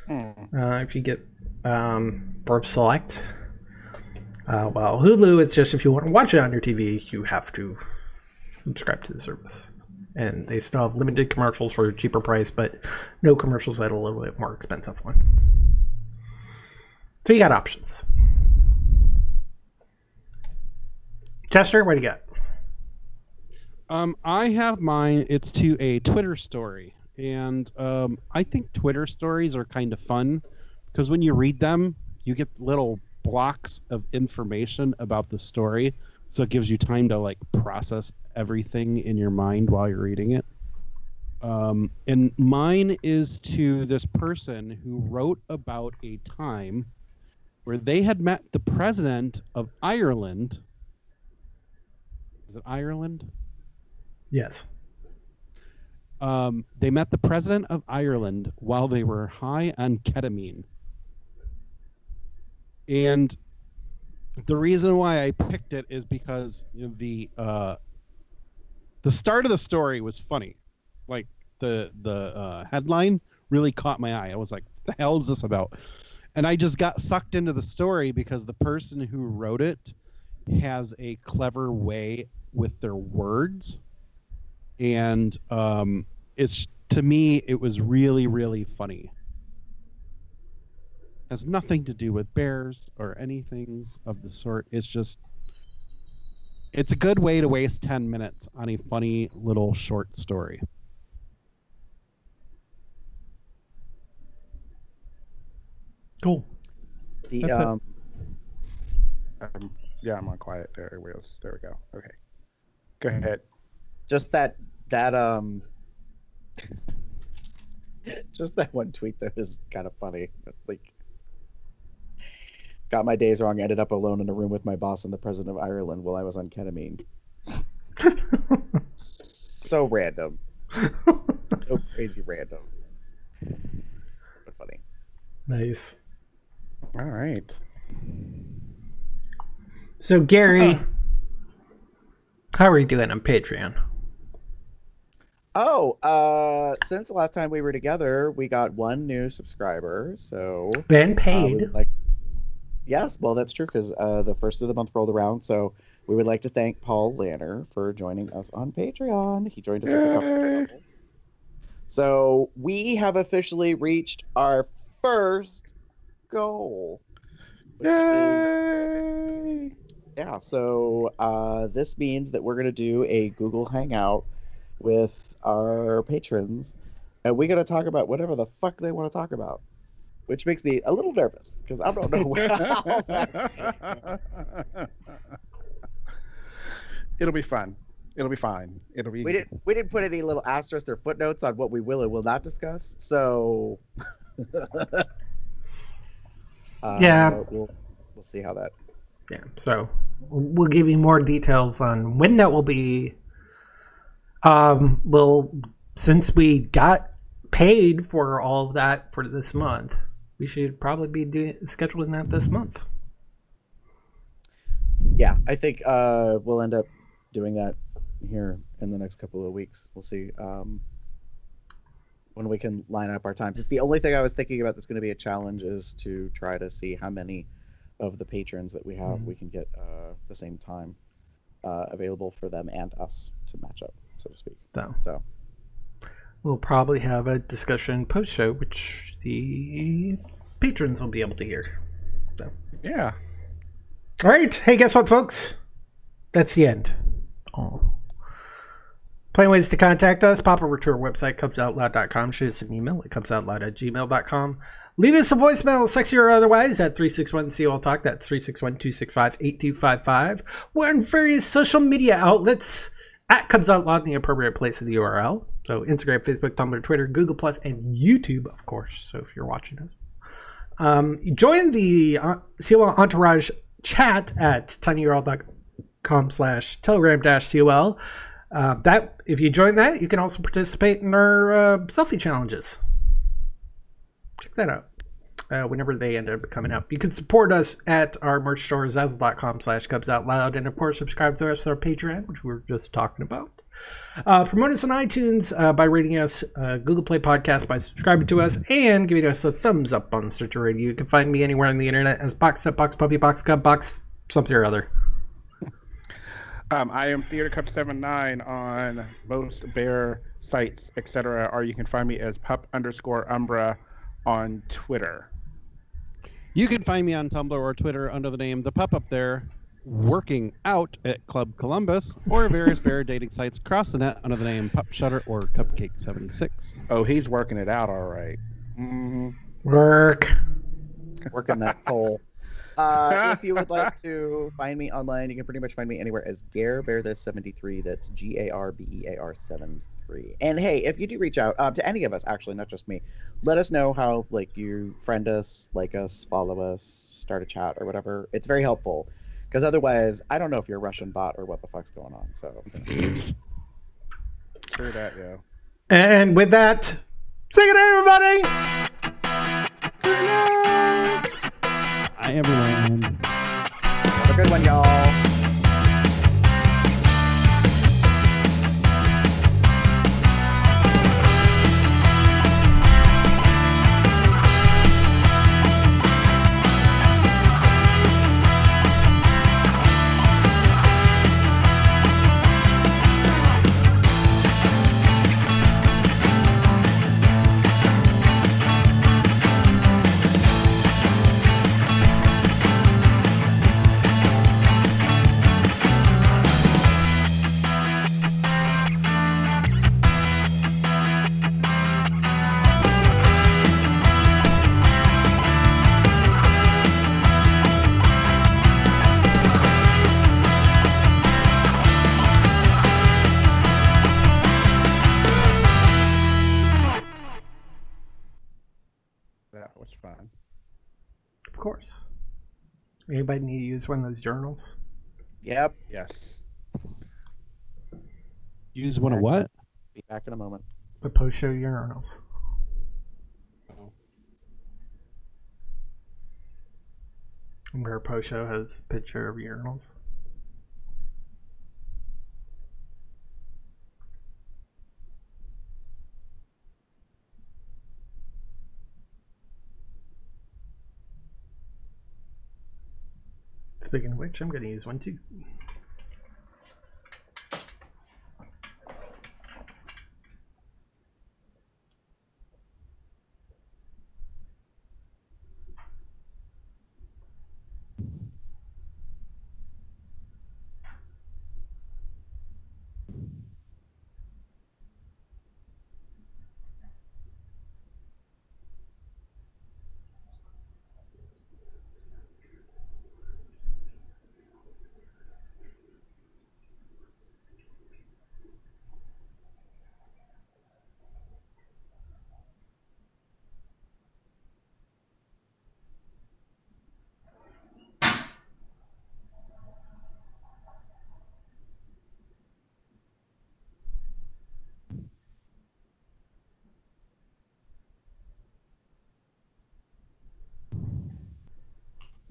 If you get for select. Well, Hulu, it's just if you want to watch it on your TV, you have to subscribe to the service. And they still have limited commercials for a cheaper price, but no commercials at a little bit more expensive one. So you got options. Chester, what do you got? I have mine. It's to a Twitter story. And I think Twitter stories are kind of fun because when you read them, you get little blocks of information about the story. So it gives you time to like process everything in your mind while you're reading it. And mine is to this person who wrote about a time where they had met the president of Ireland. Is it Ireland? Yes. They met the president of Ireland while they were high on ketamine. And the reason why I picked it is because the start of the story was funny. Like the headline really caught my eye. I was like, what the hell is this about? And I just got sucked into the story because the person who wrote it has a clever way with their words. And it's, to me, it was really, really funny. Has nothing to do with bears or anything of the sort. It's just, it's a good way to waste 10 minutes on a funny little short story. Cool. Yeah, I'm on quiet. There we go. Okay. Go ahead. Just that just that one tweet that is kind of funny. Like, got my days wrong, ended up alone in a room with my boss and the president of Ireland while I was on ketamine. So random. So crazy random. But funny. Nice. All right. So Gary, how are you doing on Patreon? Oh, since the last time we were together, we got one new subscriber. So and paid. Yes, well, that's true because the first of the month rolled around. So we would like to thank Paul Lanner for joining us on Patreon. He joined us at the comfort level. So we have officially reached our first goal. Yay! Yeah, so this means that we're going to do a Google Hangout with our patrons, and we're going to talk about whatever the fuck they want to talk about, which makes me a little nervous because I don't know how. It'll be fun. It'll be fine. It'll be. We didn't put any little asterisks or footnotes on what we will and will not discuss, so yeah, we'll see how that. Yeah, so we'll give you more details on when that will be. Well, since we got paid for all of that for this month, we should probably be scheduling that this month. Yeah, I think we'll end up doing that here in the next couple of weeks. We'll see when we can line up our times. It's the only thing I was thinking about that's going to be a challenge is to try to see how many of the patrons that we have we can get the same time available for them and us to match up, so to speak. So we'll probably have a discussion post-show, which the patrons will be able to hear. So yeah. All right. Hey, guess what, folks? That's the end. Oh. Plenty ways to contact us. Pop over to our website, cubsoutloud.com. Shoot us an email at cubsoutloud@gmail.com. Leave us a voicemail, sexy or otherwise, at 361-COL-TALK. That's 361-265-8255. We're on various social media outlets at Cubs Out Loud in the appropriate place of the URL. So Instagram, Facebook, Tumblr, Twitter, Google+, and YouTube, of course. So if you're watching us. Join the COL Entourage chat at tinyurl.com. patreon.com/telegram-col. That if you join that, you can also participate in our selfie challenges. Check that out. Whenever they end up coming up, you can support us at our merch store, zazzle.com/cubsoutloud, and of course subscribe to us on our Patreon, which we were just talking about. Promote us on iTunes by rating us, Google Play Podcast by subscribing to us, and giving us a thumbs up on Stitcher Radio. You can find me anywhere on the internet as Box Up, Box Puppy, Box Cub, Box something or other. I am TheaterCup79 on most bear sites, etc. Or you can find me as pup_umbra on Twitter. You can find me on Tumblr or Twitter under the name The Pup Up There, working out at Club Columbus, or various bear dating sites across the net under the name Pup Shutter or Cupcake76. Oh, he's working it out all right. Working that hole. If you would like to find me online, you can pretty much find me anywhere as GareBear73. That's GARBEAR73. And hey, if you do reach out to any of us, actually, not just me, let us know how you friend us, like us, follow us, start a chat or whatever. It's very helpful, because otherwise, I don't know if you're a Russian bot or what the fuck's going on. So, true that, yeah. And with that, say good night, everybody. Good night. Hi, everyone. Have a good one, y'all. That was fun. Of course. Anybody need to use one of those journals? Yep. Yes. Use one of what? Be back in a moment. The post-show urinals. Where post-show has a picture of urinals. Speaking of which, I'm going to use one too.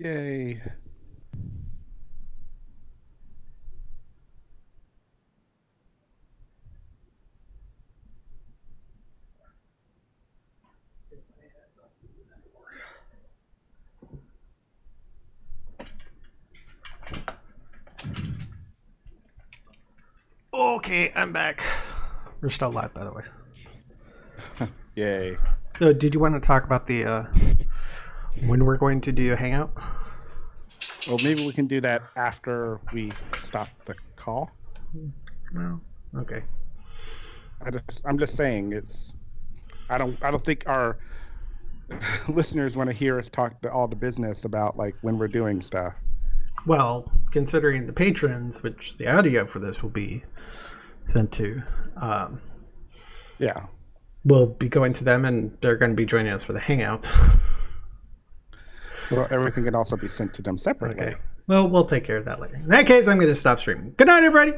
Yay. Okay, I'm back. We're still live, by the way. Yay. So, did you want to talk about the when we're going to do a hangout? Well, maybe we can do that after we stop the call. No. Okay. I'm just saying it's. I don't think our listeners want to hear us talk to all the business about when we're doing stuff. Well, considering the patrons, which the audio for this will be sent to, yeah, we'll be going to them, and they're going to be joining us for the hangout. Well, everything can also be sent to them separately. Okay. Well, we'll take care of that later. In that case, I'm going to stop streaming. Good night, everybody.